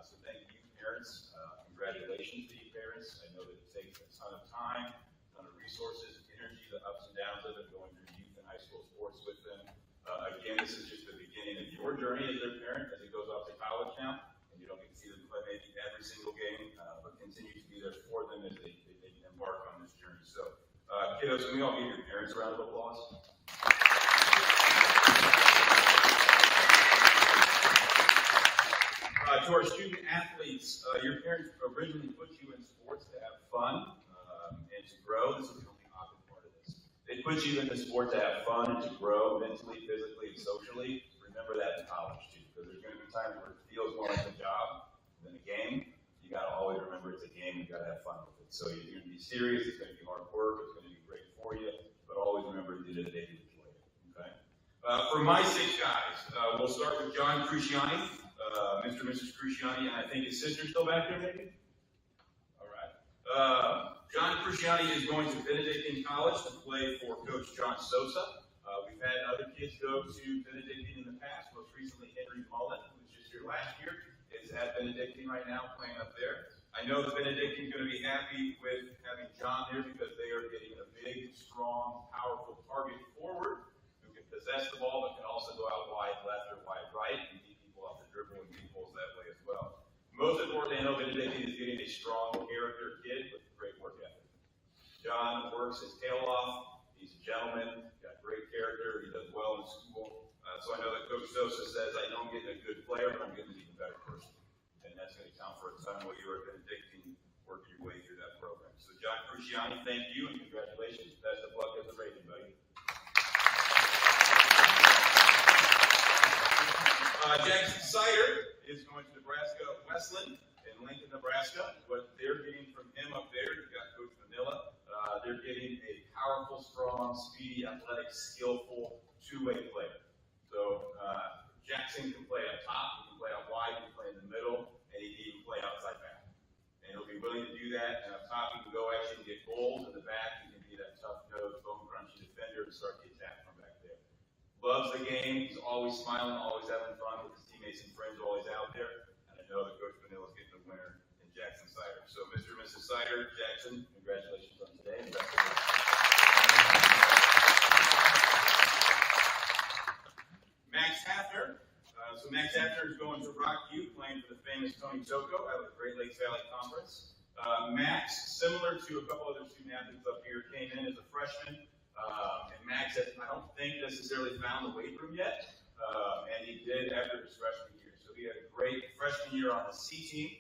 So thank you, parents. Congratulations to you, parents. I know that it takes a ton of time, a ton of resources, energy, the ups and downs of it, going through youth and high school sports with them. Again, this is just the beginning of your journey as their parent as it goes off to college now, and you don't get to see them play maybe every single game, but continue to be there for them as they embark on this journey. So, kiddos, can we all give your parents a round of applause? To our student athletes, your parents originally put you in sports to have fun and to grow. This is the only awkward part of this. They put you in the sport to have fun and to grow mentally, physically, and socially. Remember that in college too, because there's going to be times where it feels more like a job than a game. You got to always remember it's a game. You got to have fun with it. So you're going to be serious. It's going to be hard work. It's going to be great for you. But always remember at the end of the day, you enjoy it. Okay. For my 6 guys, we'll start with John Cruciani. Mr. and Mrs. Cruciani, and I think his sister's still back there, maybe? All right. John Cruciani is going to Benedictine College to play for Coach John Sosa. We've had other kids go to Benedictine in the past. Most recently, Henry Mullen, who was just here last year, is at Benedictine right now playing up there. I know that Benedictine is going to be happy with having John there because they are getting a big, strong, powerful target forward who can possess the ball but can also go out wide left or wide right and beat people off the dribble and beat goals that way as well. Most importantly, I know Benedictine is getting a strong character kid with great work ethic. John works his tail off. He's a gentleman, got great character. He does well in school. So I know that Coach Sosa says, I know I'm getting a good player, but I'm getting an even better person. And that's going to count for a ton while you're at Benedictine working your way through that program. So John Cruciani, thank you and congratulations. Best of luck as a Raven, buddy. Jackson Sider is going to Nebraska Westland in Lincoln, Nebraska. What they're getting from him up there, you've got Coach Vanilla. They're getting a powerful, strong, speedy, athletic, skillful, two-way player. So Jackson can play up top, he can play out wide, he can play in the middle, and he can even play outside back. And he'll be willing to do that. And up top, he can go actually get goals. In the back, he can be that tough-nosed, bone-crunchy defender to start the attack from back there. Loves the game. He's always smiling, always having fun with his teammates and friends, always out there. And I know that Coach Vanilla is getting a winner in Jackson Sider. So Mr. and Mrs. Sider, Jackson, congratulations on today. And best of luck. Max Hafner. So Max Hafner is going to Rockview, playing for the famous Tony Toko out of the Great Lakes Valley Conference. Max, similar to a couple other student athletes up here, came in as a freshman. And Max has, I don't think, necessarily found the weight room yet. And he did after his freshman year. So he had a great freshman year on the C team.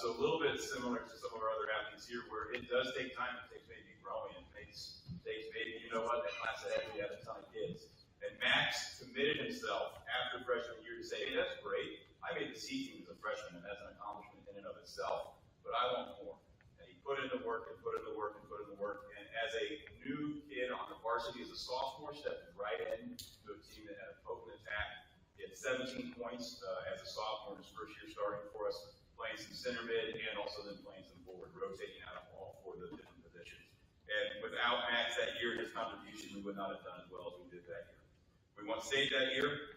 So a little bit similar to some of our other athletes here, where it does take time. It takes maybe growing. It takes maybe, you know what, that class ahead, we had a ton of kids. And Max committed himself after freshman year to say, hey, that's great. I made the C team as a freshman, and that's an accomplishment in and of itself. But I want more. And he put in the work and put in the work and put in the work. And as a new kid on the varsity as a sophomore, stepped right in to a team that had a potent attack. He had 17 points as a sophomore in his first year starting for us, playing some center mid and also then playing some forward, rotating out of all four of those different positions. And without Max that year, his contribution, we would not have done as well as we did that year. We won state that year.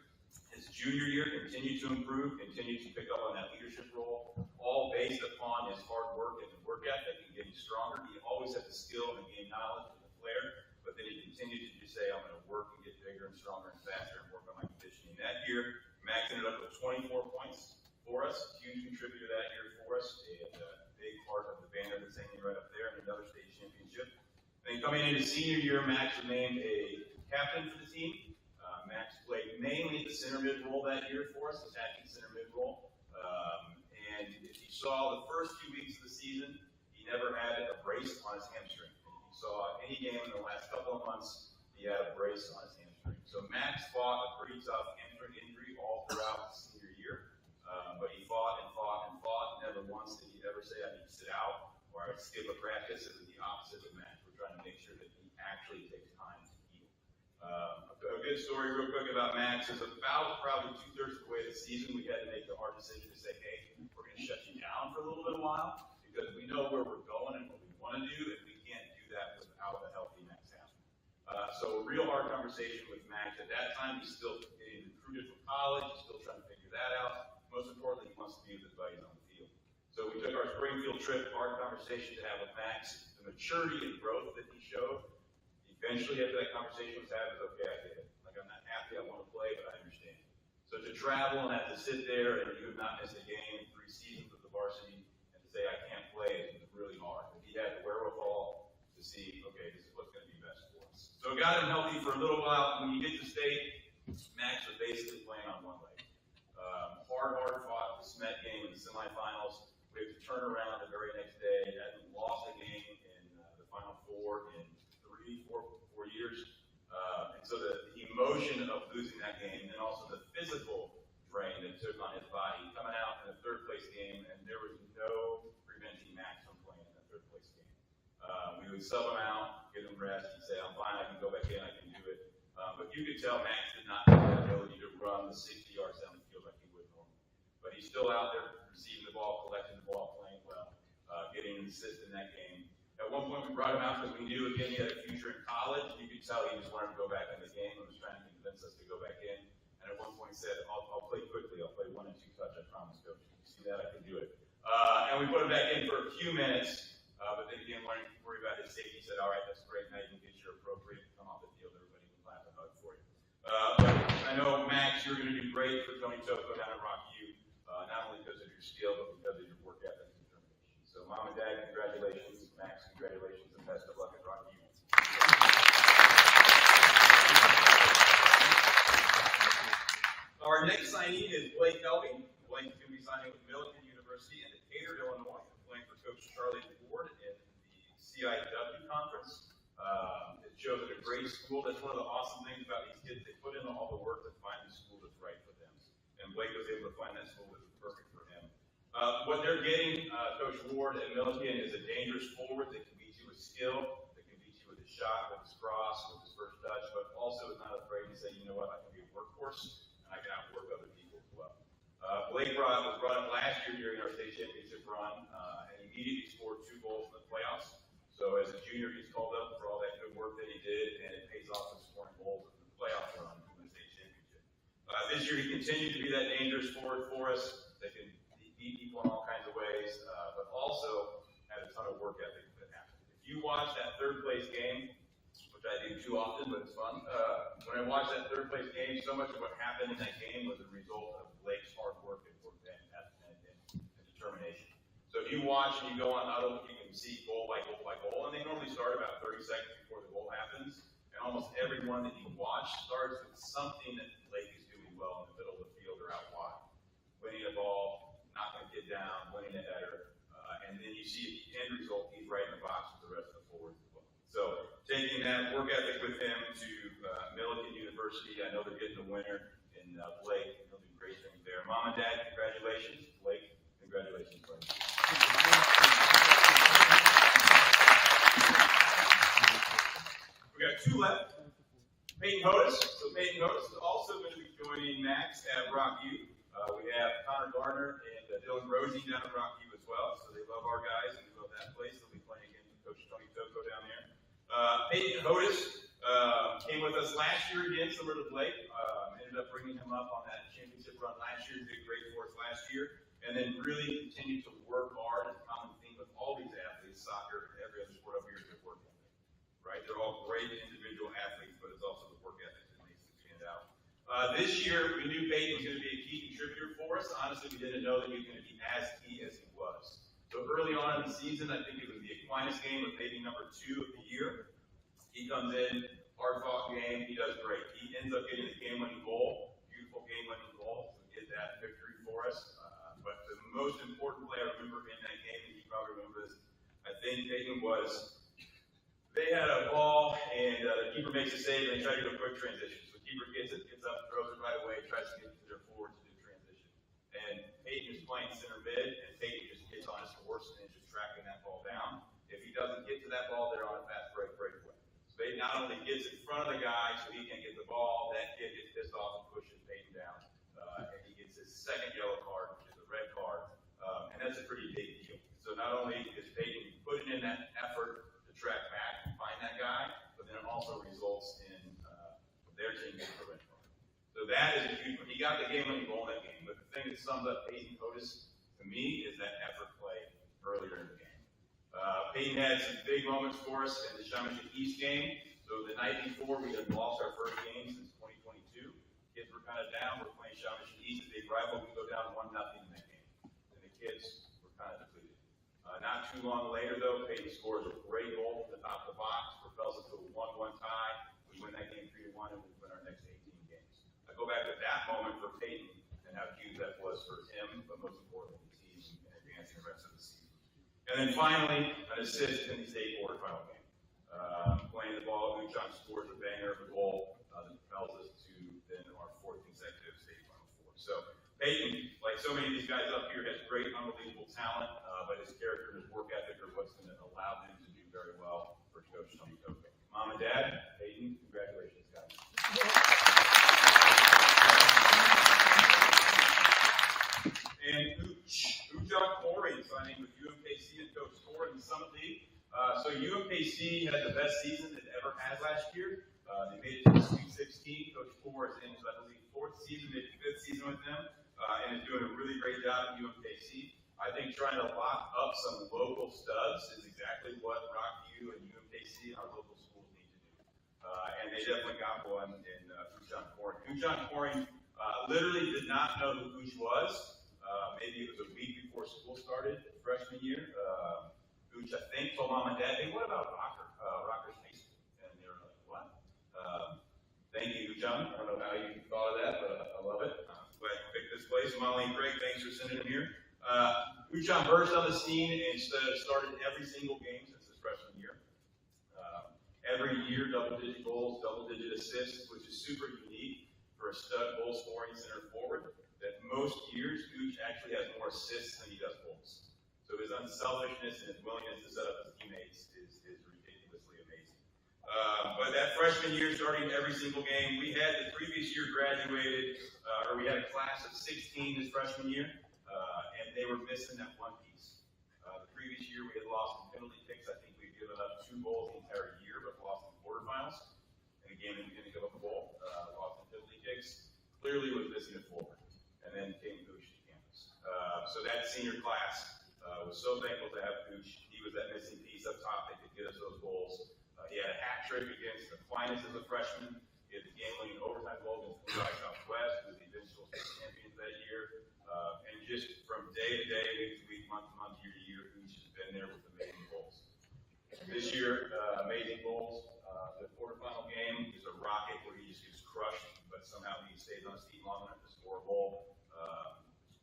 His junior year continued to improve, continued to pick up on that leadership role, all based upon his hard work and work ethic and getting stronger. He always had the skill and the game knowledge and the flair, but then he continued to just say, I'm going to work and get bigger and stronger and faster and work on my conditioning. That year, Max ended up with 24 points for us, huge contributor that year for us, and a big part of the banner that's hanging right up there, and another state championship. Then coming into senior year, Max was named a captain for the team. Max played mainly the center mid role that year for us, attacking center mid role. And if you saw the first few weeks of the season, he never had a brace on his hamstring. If you saw any game in the last couple of months, he had a brace on his hamstring. So Max fought a pretty tough hamstring injury all throughout the senior year. But he fought and fought and fought. Never once did he ever say, I need to sit out or I would skip a practice. It was the opposite of Max. We're trying to make sure that he actually takes time to heal. A good story real quick about Max is about probably 2/3 of the way of the season, we had to make the hard decision to say, hey, we're going to shut you down for a little bit of while because we know where we're going and what we want to do, and we can't do that without a healthy Max Hafner. So a real hard conversation with Max. At that time, he's still getting recruited for college. He's still trying to figure that out. Most importantly, he wants to be with his buddies on the field. So we took our Springfield trip, hard conversation to have with Max. The maturity and growth that he showed, eventually after that conversation was had, was okay, I get it. Like, I'm not happy, I want to play, but I understand. So to travel and have to sit there and you have not missed a game in 3 seasons with the varsity and to say I can't play is really hard. But he had the wherewithal to see, okay, this is what's going to be best for us. So got him healthy for a little while. When you get to state, Max was basically playing on one leg. Hard fought the Smet game in the semifinals. We had to turn around the very next day. Hadn't lost a game in the Final Four in 4 years. And so the emotion of losing that game and also the physical drain that took on his body, coming out in the 3rd place game, and there was no preventing Max from playing in the 3rd place game. We would sub him out, give him rest, he'd say, I'm fine, I can go back in, I can do it. But you could tell Max did not have the ability to run the 60 yards down the field like he would normally. But he's still out there receiving the ball, collecting the ball, playing well, getting getting an assist in that game. At one point, we brought him out because we knew, again, he had a future in college. You could tell he just wanted to go back in the game and was trying to convince us to go back in. And at one point, he said, I'll play quickly. I'll play 1 and 2 touch. I promise, coach. You see that? I can do it. And we put him back in for a few minutes. But then again, wanting to worry about his safety, he said, all right, that's great. Now you can get your appropriate, come off the field. Everybody can clap and hug for you. But I know, Max, you're going to do great for Tony Toko down at Rockview, not only because of your skill, but because of your work ethic and determination. So, Mom and Dad, congratulations. Max, congratulations, and best of luck at Rockview. Our next signee is Blake Helby. Blake is going to be signing with Millikan University in Decatur, Illinois, playing for Coach Charlie Ward in the CIW conference. It shows at a great school. That's one of the awesome things about these kids. They put in all the work to find the school that's right for them. And Blake was able to find that school that was perfect for him. What they're getting, Coach Ward at Millikan, is a dangerous forward that can beat you with skill, that can beat you with his shot, with his cross, with his first touch, but also is not afraid to say, you know what, I can be a workhorse, and I can outwork other people as well. Blake was brought up last year during our state championship run, and he immediately scored 2 goals in the playoffs. So as a junior, he's called up for all that good work that he did, and it pays off in scoring goals in the playoff run in the state championship. This year, he continued to be that dangerous forward for us that can beat people in all kinds of ways, but also had a ton of work ethic that happened. If you watch that third place game, which I do too often, but it's fun, when I watched that third place game, so much of what happened in that game was a result of Blake's hard work and determination. So if you watch and you go on Huddle, you can see goal by goal by goal, and they normally start about 30 seconds before the goal happens, and almost every one that you watch starts with something that Blake is doing well in the middle of the field or out wide. Winning a ball, knocking a kid down, winning a header, and then you see the end result, he's right in the box with the rest of the forwards as well. So taking that work ethic with him to Millikan University, I know they're getting a winner in Blake, and he'll do great things there. Mom and Dad, congratulations. Blake, congratulations, buddy. We got 2 left. Peyton Hodes. So Peyton Hodes is also going to be joining Max at Rockview. We have Connor Gardner and Dylan Rosie down at Rockview as well. So they love our guys and we love that place. They'll be playing against Coach Tony Toko down there. Peyton Hodes came with us last year again, similar to Blake. Ended up bringing him up on that championship run last year. Did great for us last year. And then really continued to work hard. And a common theme with all these athletes, soccer and every other sport over here, is their work ethic. Right? They're all great individual athletes, but it's also the work ethic that makes them stand out. This year, we knew Peyton was going to be a key contributor for us. Honestly, we didn't know that he was going to be as key as he was. So early on in the season, I think it was the Aquinas game with maybe number 2 of the year. He comes in, hard-fought game, he does great. He ends up getting the game-winning goal, beautiful game-winning goal, to get that victory for us. But the most important play I remember in that game, and you probably remember this, I think Peyton was, they had a ball, and the keeper makes a save, and they try to do a quick transition. So the keeper gets it, gets up, throws it right away, tries to get to their forward to do transition. And Peyton is playing center mid, and Peyton just gets on his horse and is just tracking that ball down. If he doesn't get to that ball, they're on a fast breakaway. So Peyton not only gets in front of the guy so he can get the ball, that kid gets pissed off and pushes Peyton down. And he gets his second yellow card, which is a red card. And that's a pretty big deal. So not only is Peyton putting in that effort to track back and find that guy, but then it also results in their team getting the red card. So that is a huge one. He got the game-winning goal in that game. But the thing that sums up Peyton Hodes to me is that effort play earlier in the game. Peyton had some big moments for us in the Chamonix East game. So the night before, we had lost our first game since 2022. Kids were kind of down. We're playing Chamonix East, a big rival. We go down 1-0 in that game. And the kids were kind of depleted. Not too long later, though, Peyton scores a great goal from the top of the box, propels us to a 1-1 tie. We win that game 3-1, and we win our next 18 games. I go back to that moment for Peyton and how huge that was for him, but most importantly, the team and advancing the rest of the season. And then finally, an assist in the state quarterfinal game. Playing the ball, Uchon scores a banger of a goal that propels us to then our 4th consecutive state final 4. So Peyton, like so many of these guys up here, has great, unbelievable talent, but his character and his work ethic are what's going to allow him to do very well for Coach Tony Toko. Mom and Dad, Peyton, congratulations, guys. And Uch Ujon Corey signing with UMKC and Coach Corey in the Summit League. So UMKC had the best season it ever had last year. They made it to the Sweet 16. Coach Corey is in his, I believe, 4th season, maybe 5th season with them, and is doing a really great job at UMKC. I think trying to lock up some local studs is exactly what Rockview and UMKC and our local schools need to do. And they definitely got one in Ujon Corey. Ujon Corey literally did not know who Gooch was. Maybe it was a week before school started, freshman year. Gooch, I think, told mom and dad, hey, what about Rocker's high school? And they were like, what? Thank you, Ujon. I don't know how you thought of that, but I love it. Glad you picked this place. Molly and Greg, thanks for sending him here. Ujon burst on the scene and started every single game since his freshman year. Every year, double-digit goals, double-digit assists, which is super unique for a stud goal-scoring center forward. That most years, Gooch actually has more assists than he does goals. So his unselfishness and his willingness to set up his teammates is ridiculously amazing. But that freshman year, starting every single game, we had the previous year graduated, or we had a class of 16 his freshman year, and they were missing that one piece. The previous year, we had lost in penalty kicks. I think we'd given up 2 goals the entire year, but lost in quarterfinals. And again, we didn't give up a goal, lost in penalty kicks. Clearly was missing a forward. And then came Gooch to campus. So that senior class was so thankful to have Gooch. He was that missing piece up top that could get us those goals. He had a hat trick against Aquinas as a freshman. He had the game-winning overtime goal against Illinois Southwest, who was the eventual state champions that year. And just from day to day, week to week, month to month, year to year, Gooch has been there with amazing goals. This year, amazing goals. The quarterfinal game is a rocket where he just gets crushed, but somehow he stays on his feet long enough to score a goal.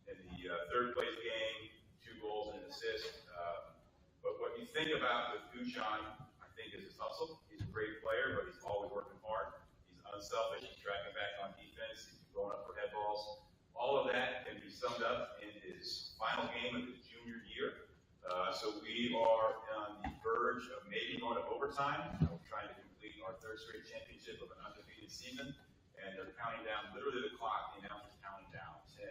In the third place game, 2 goals and an assist. But what you think about with Ujon, I think, is his hustle. He's a great player, but he's always working hard. He's unselfish. He's tracking back on defense. He's going up for head balls. All of that can be summed up in his final game of his junior year. So we are on the verge of maybe going to overtime. We're trying to complete our 3rd straight championship of an undefeated season. And they're counting down, literally the clock, the announcer's counting down, 10,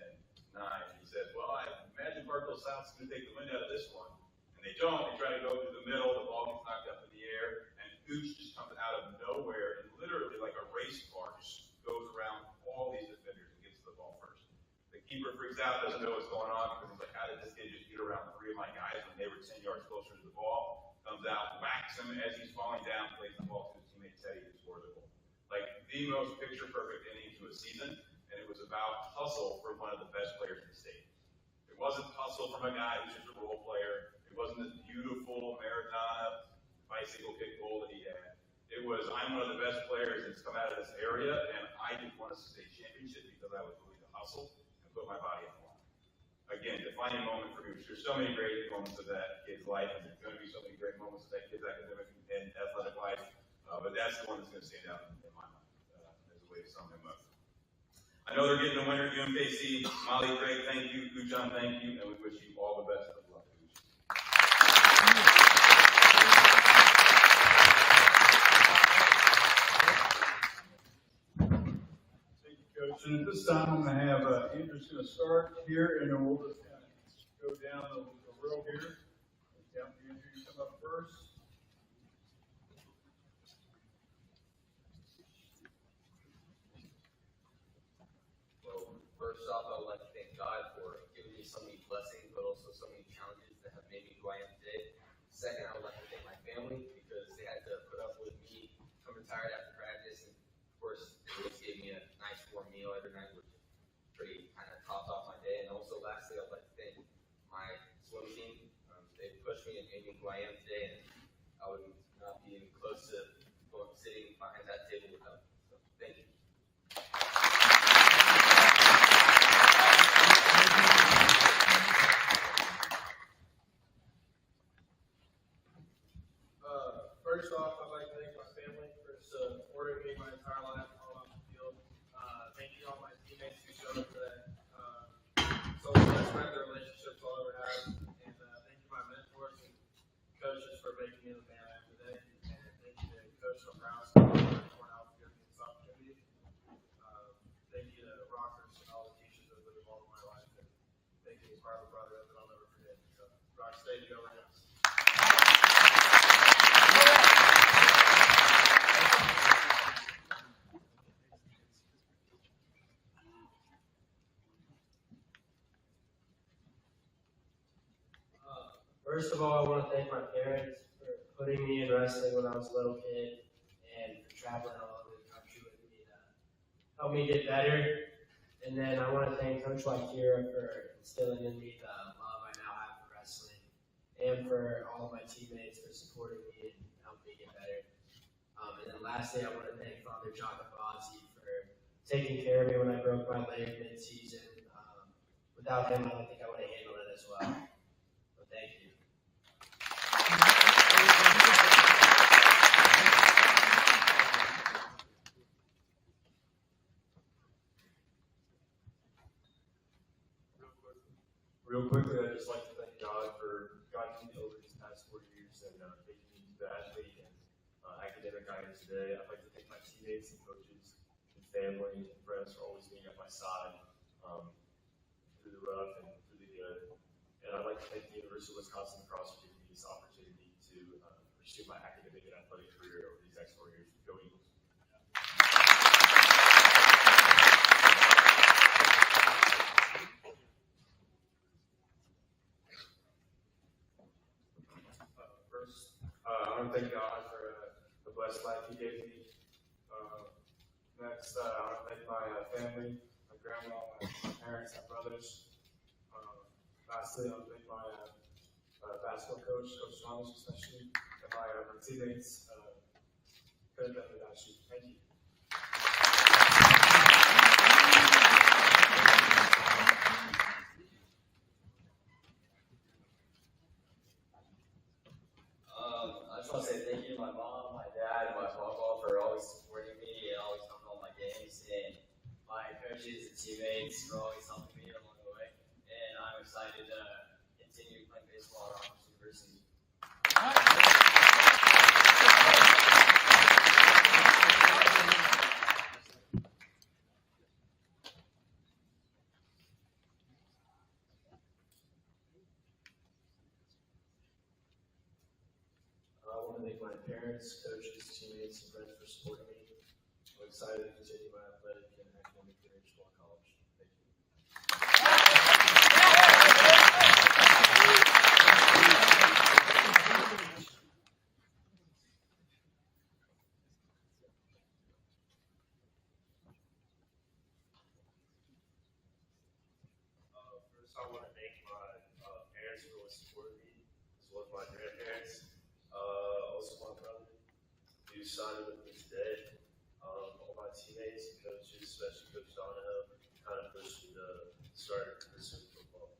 9. He said, well, I imagine Bartow South's going to take the wind out of this one. And they don't. They try to go through the middle. The ball gets knocked up in the air. And Gooch just comes out of nowhere and literally like a race car just goes around all these defenders and gets to the ball first. The keeper freaks out, doesn't know what's going on because he's like, how did this kid just get around 3 of my guys when they were 10 yards closer to the ball? Comes out, whacks him as he's falling down, plays the ball to his teammate Teddy to score the goal. Like the most picture-perfect inning to a season, and it was about hustle from one of the best players in the state. It wasn't hustle from a guy who's just a role player. It wasn't this beautiful Maradona bicycle kick goal that he had. It was, I'm one of the best players that's come out of this area, and I just won a state championship because I was willing to hustle and put my body on the line. Again, defining moment for Gooch. There's so many great moments of that kid's life, and there's going to be so many great moments of that kid's academic and athletic life. But that's the one that's going to stand out in my mind as a way to sum him up. I know they're getting a winner at UMKC. Molly, Craig, thank you. Ujon, thank you. And we wish you all the best of luck. Thank you, Coach. And at this time, I'm going to have Andrew's going to start here, and then we'll just kind of go down the row here. Andrew, you come up first. First off, I would like to thank God for giving me so many blessings, but also so many challenges that have made me who I am today. Second, I would like to thank my family because they had to put up with me coming tired after practice. And of course, they always gave me a nice warm meal every night, which pretty kind of topped off my day. And also, lastly, I would like to thank my swim team. They pushed me and made me who I am today. And I would not be even close to sitting behind that table without them. So, thank you. First off, I'd like to thank my family for supporting me my entire life all off the field. Thank you to all my teammates who showed up today. So best friend, the relationships I'll ever have. And thank you to my mentors and coaches for making me the man I am today. And thank you to Coach Nebraska for Cornell for giving me this opportunity. Thank you to Rockers and all the teachers that have been involved in my life. And thank you amazing part of a brotherhood that I'll never forget. So, Rock State, go Rams. First of all, I want to thank my parents for putting me in wrestling when I was a little kid and for traveling all over the country with me to help me get better. And then I want to thank Coach Wakira for instilling in me the love I now have for wrestling and for all of my teammates for supporting me and helping me get better. And then lastly, I want to thank Father John Abazi for taking care of me when I broke my leg mid-season. Without him, I don't think I would have handled it as well. But thank you. Real quickly, I'd just like to thank God for guiding me over these past 4 years and making me the athlete and academic I am today. I'd like to thank my teammates and coaches and family and friends for always being at my side through the rough and through the good. And I'd like to thank the University of Wisconsin Lacrosse for giving me this opportunity to pursue my academic and athletic career over these next 4 years. Go Eagles. I want to thank God for the blessed life He gave me. Next, I want to thank my family, my grandma, my parents, my brothers. Lastly, I want to thank my basketball coach, Coach Thomas especially, and my teammates. Couldn't have done without you. Thank you. I just want to say thank you to my mom, my dad, and my papa for always supporting me and always coming to all my games, and my coaches and teammates for always helping me along the way. And I'm excited to continue playing baseball at Rockhurst University. I want to thank my parents, coaches, teammates, and friends for supporting me. I'm excited to continue my athletic and academic career at Schwab College. Thank you. First, I want to thank my parents who always supported me, as well as my grandparents. Also my brother, who signed with me today. All my teammates and coaches, especially Coach Donahoe, kind of pushed me to start pursuing football.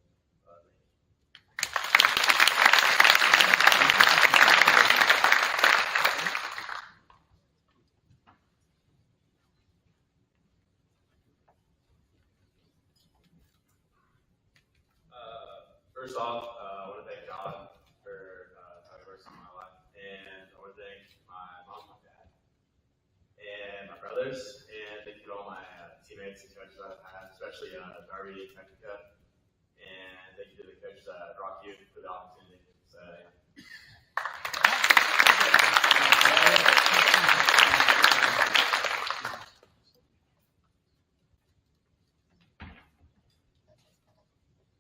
First off, I want to thank God for having mercy in my life, and I want to thank my mom, my dad, and my brothers, and thank you to all my teammates and coaches I've had, especially Darby and Technica, and thank you to the coaches at Rockview for the opportunity. So,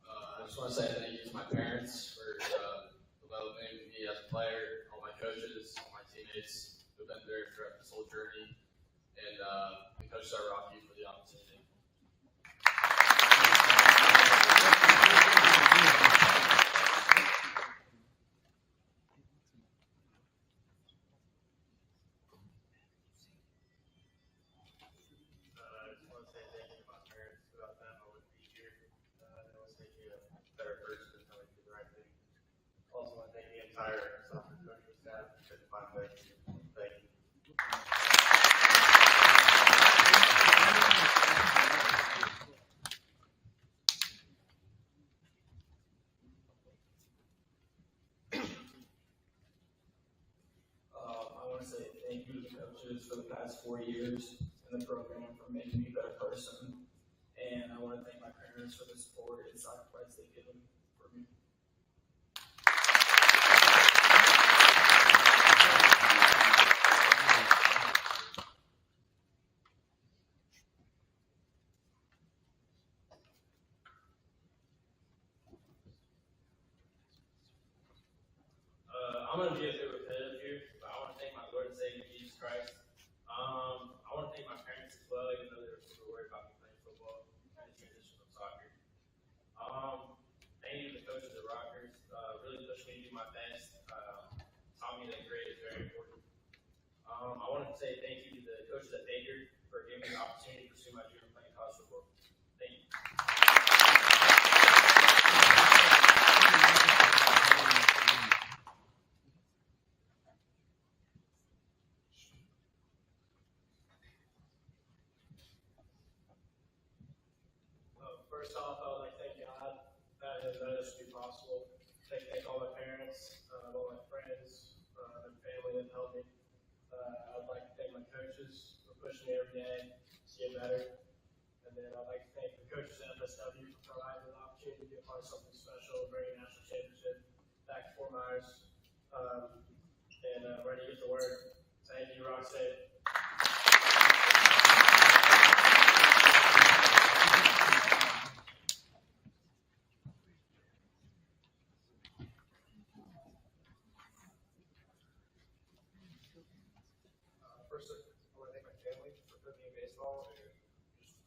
I just want to say thank you to my parents for developing me as a player, all my coaches, all my teammates who've been there throughout this whole journey, and the coaches at Rocky for the opportunity. I just want to say thank you to my parents. Without them, I wouldn't be here. I know it's taking a better person to tell me to do the right thing. Also, want to thank the entire soccer coaching staff for the fine way. Thank you. I want to say thank you to the coaches for the past 4 years in the program for making me a better person. And I want to thank my parents for the support and sacrifice they've given to be a bit repetitive here, but I want to thank my Lord and Savior Jesus Christ. I want to thank my parents as well, even though they were super worried about me playing football and the transition from soccer. Thank you to the coaches at Rockers. Really pushed me to do my best. Taught me that grade is very important. I want to say thank you to the coaches at Baker for giving me the opportunity to pursue my dream of playing college football. Thank you. First off, I would like to thank God that has led us to be possible. Thank all my parents, all my friends, and family that helped me. I'd like to thank my coaches for pushing me every day to get better. And then I'd like to thank the coaches at FSW for providing the opportunity to be a part of something special, bringing a national championship back to Fort Myers. Ready to get to work. Thank you, Rock State. First, I want to thank my family for putting me in baseball and just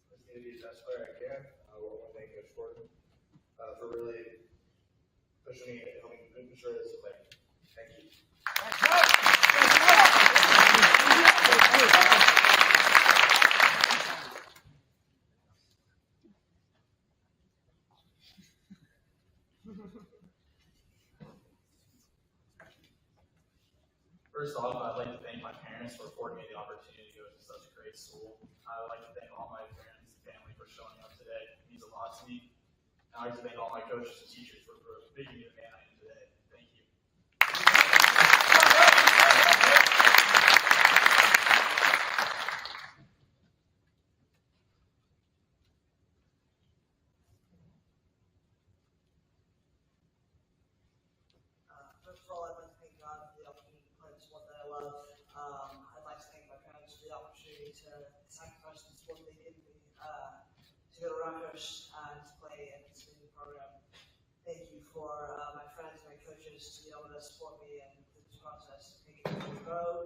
pushing me to be the best player I can. I want to thank Coach Gordon for really pushing me and helping me mature as a player. Thank you. First off, I'd like to thank my parents for affording me the opportunity to go to such a great school. I would like to thank all my friends and family for showing up today. It means a lot to me. And I'd like to thank all my coaches and teachers for making me the man I am today. Thank you. First of all, I'd like to thank God for the opportunity to play the sport that I love. I'd like to thank my parents for the opportunity to sacrifice the sport they gave me to go to Rutgers and to play in this new program. Thank you for my friends and my coaches to be able to support me in this process, making me grow,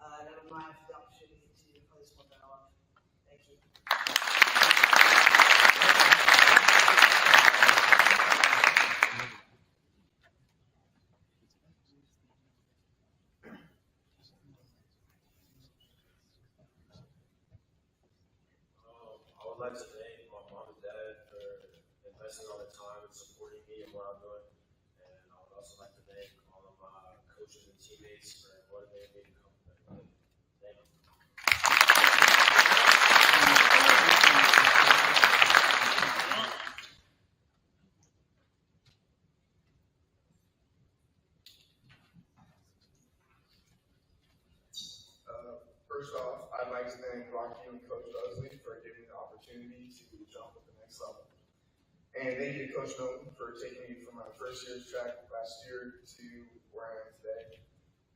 and I'm glad for the opportunity to continue to play the sport that I love. Thank you. I would like to thank my mom and dad for investing all their time and supporting me in what I'm doing. And I would also like to thank all of my coaches and teammates for motivating me to come play. Thank you. First off, I'd like to thank Rocky and Coach Buzzley for giving me the opportunity to jump at the next level. And thank you to Coach Milton for taking me from my first year's track last year to where I am today.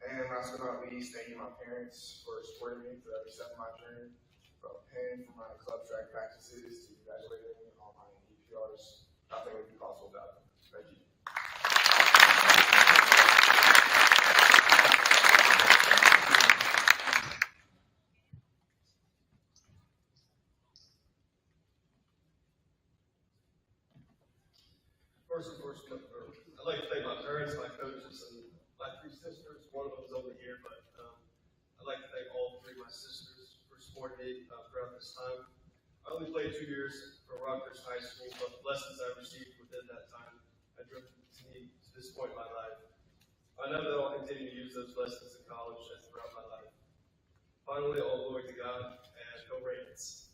And last but not least, thank you to my parents for supporting me through every step of my journey, from paying for my club track practices to graduating on my EPRs. Nothing would be possible without them. Thank you. First and foremost, I'd like to thank my parents, my coaches, and my three sisters. One of them is over here, but I'd like to thank all three of my sisters for supporting me throughout this time. I only played 2 years for Rutgers High School, but the lessons I received within that time have driven me to this point in my life. I know that I'll continue to use those lessons in college and throughout my life. Finally, all glory to God, and go Ravens.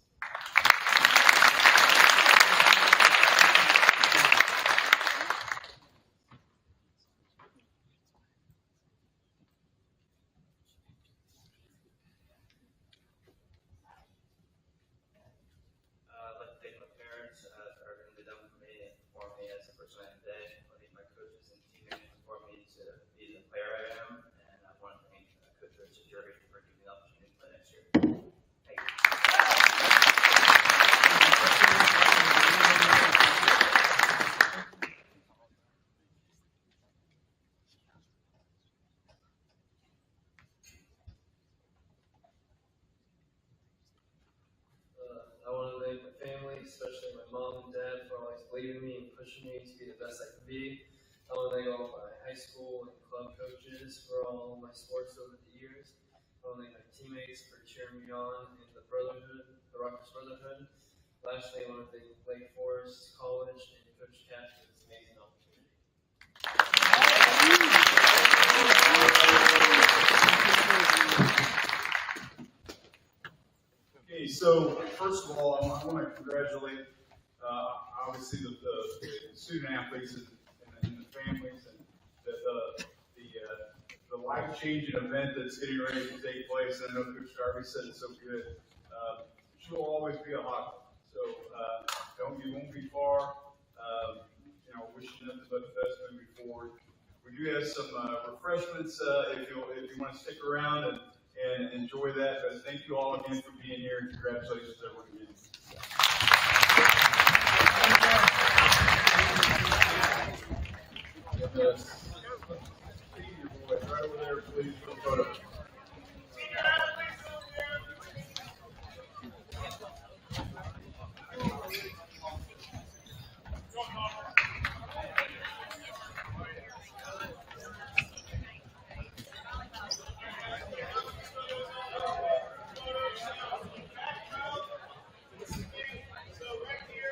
I'd like to thank my parents for everything they've done for me and for me as a person I am today. I want to thank my coaches and teammates for me to be the player I am. And I want to thank Coach Richard Jerry for giving me the opportunity to play next year. Thank you. and pushing me to be the best I can be. I want to thank all my high school and club coaches for all my sports over the years. I want to thank my teammates for cheering me on in the brotherhood, the Rutgers Brotherhood. Lastly, I want to thank Lake Forest College and Coach Cash for this amazing opportunity. Okay, so first of all, I want to congratulate obviously the student athletes and the families and the life-changing event that's getting ready to take place. I know Coach Darby said it so good. She will always be a Hawk. So you won't be far. Wishing nothing but the best moving forward. We do have some refreshments if you want to stick around and enjoy that. But thank you all again for being here, and congratulations everyone again. Right over there, please, for a photo. So right here,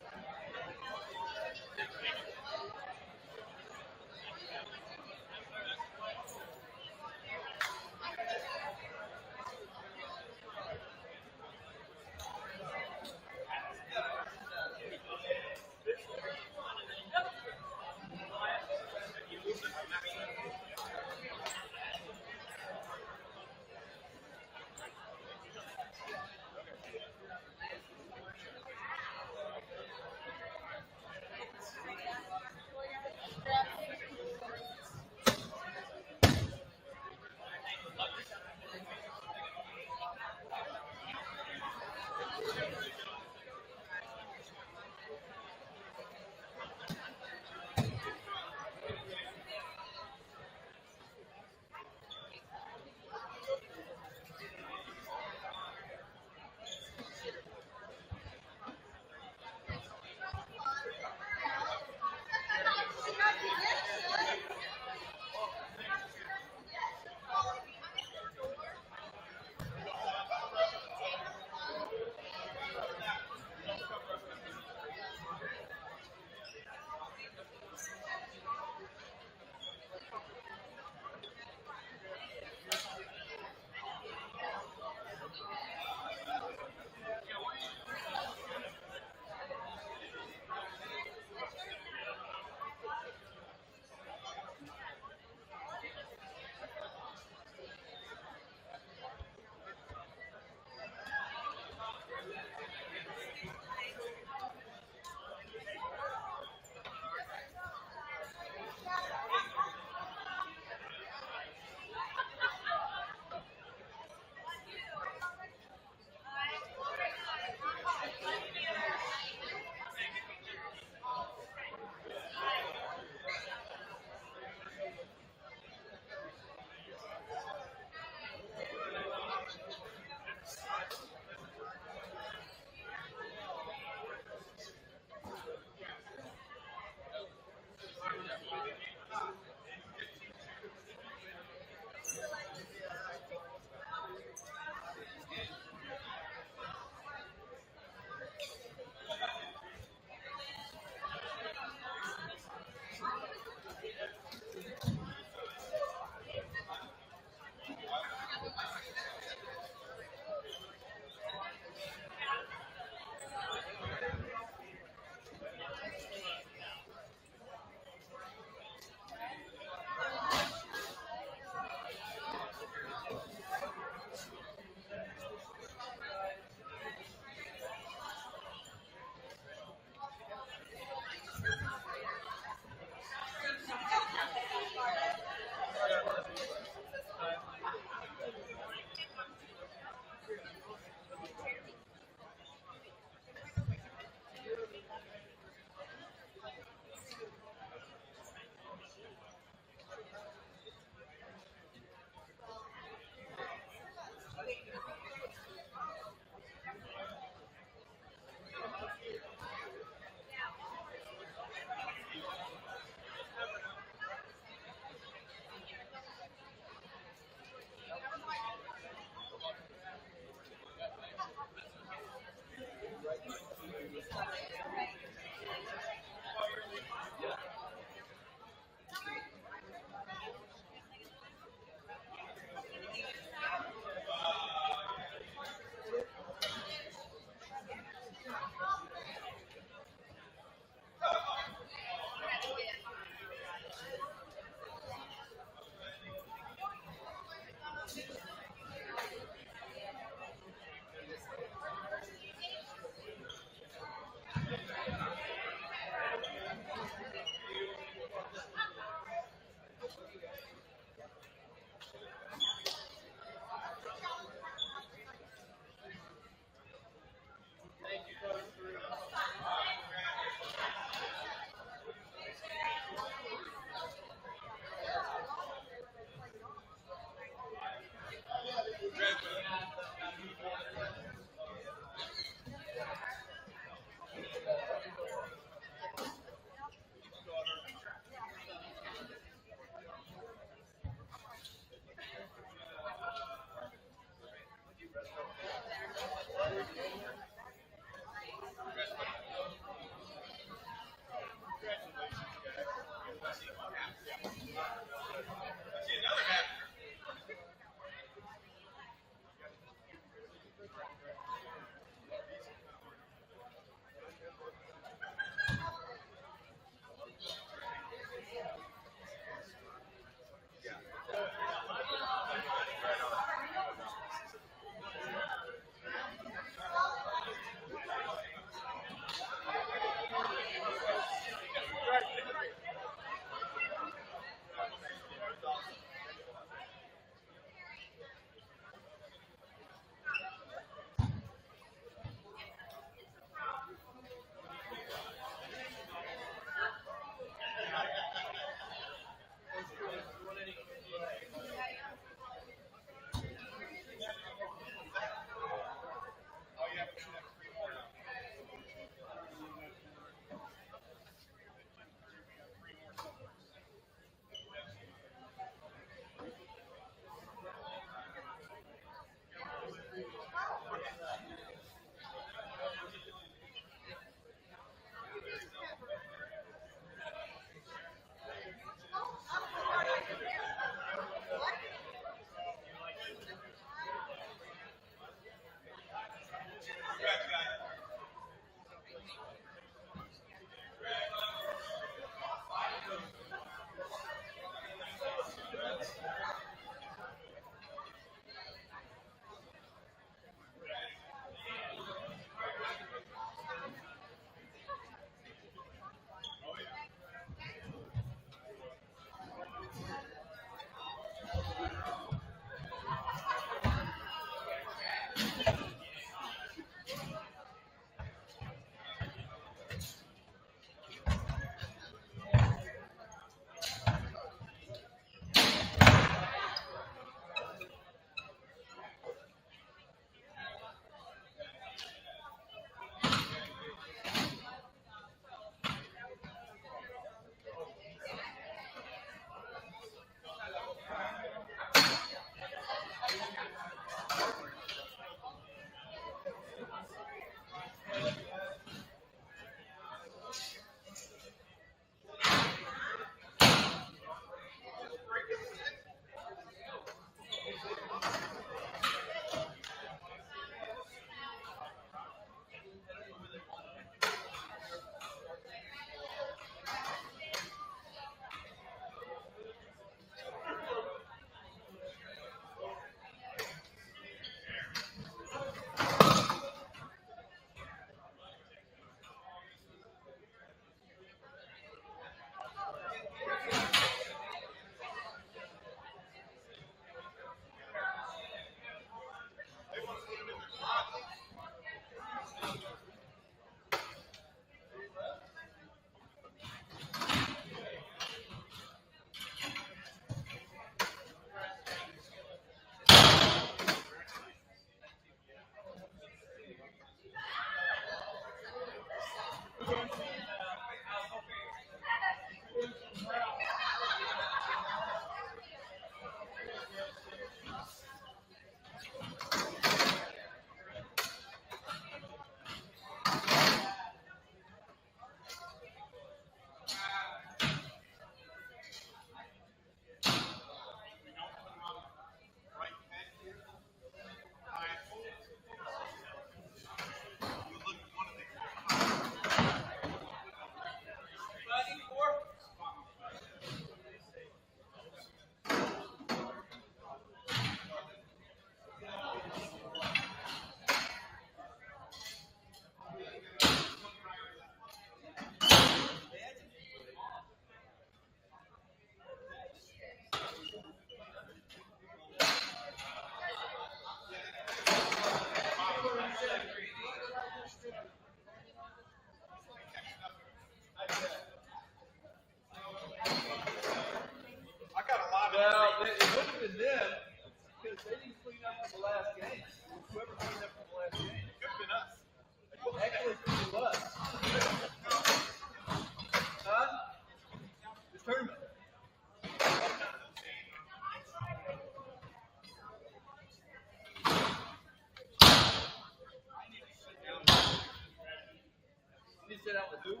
sit out with who?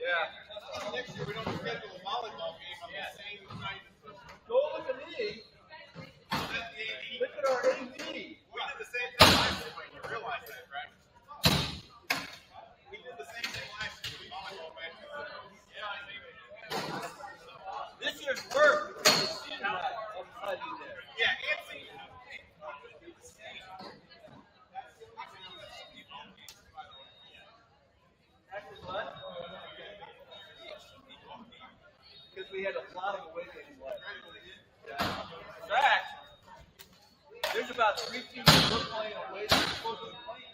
Yeah. Next year we don't schedule a volleyball game on the same night. Go look at me. Look at our AD. We did the same thing last year, when you realize that, right? We did the same thing last year with volleyball matches. Yeah, I think. This year's worse because the senior night all of a sudden there. Yeah, and senior. After what? Because we had a lot of away games left. In fact, there's about 3 teams that we're playing away that we're supposed to be playing.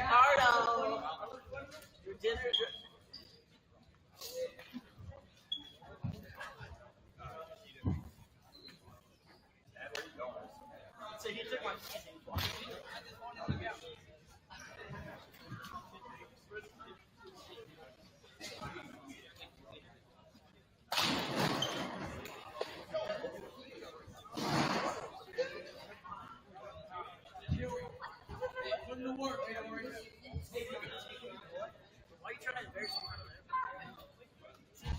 Hardo, your dinner. So he took my Put in the work, man. Why are you trying to embarrass me?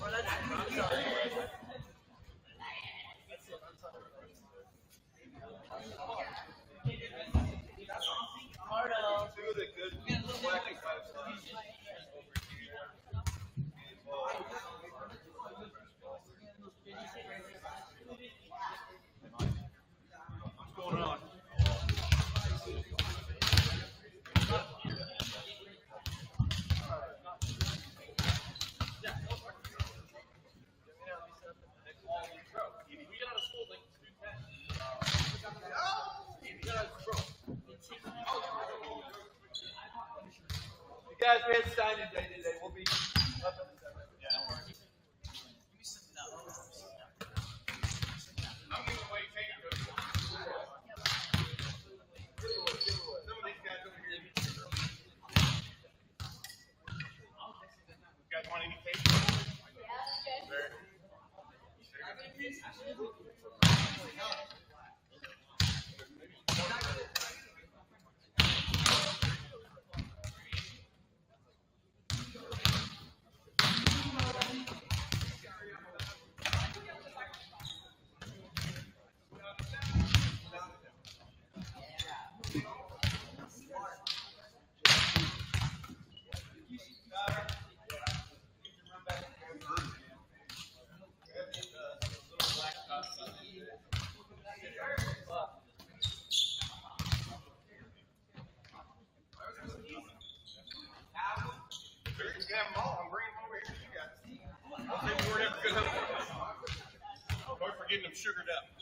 Well, that's Hardo. Two of the good black and white songs. What's going on? You guys, we had signing day today. We'll be up in the center. Yeah, no worries. I'm giving away cake. Some of these guys over here. You guys want any cake? Sure. Getting them sugared up.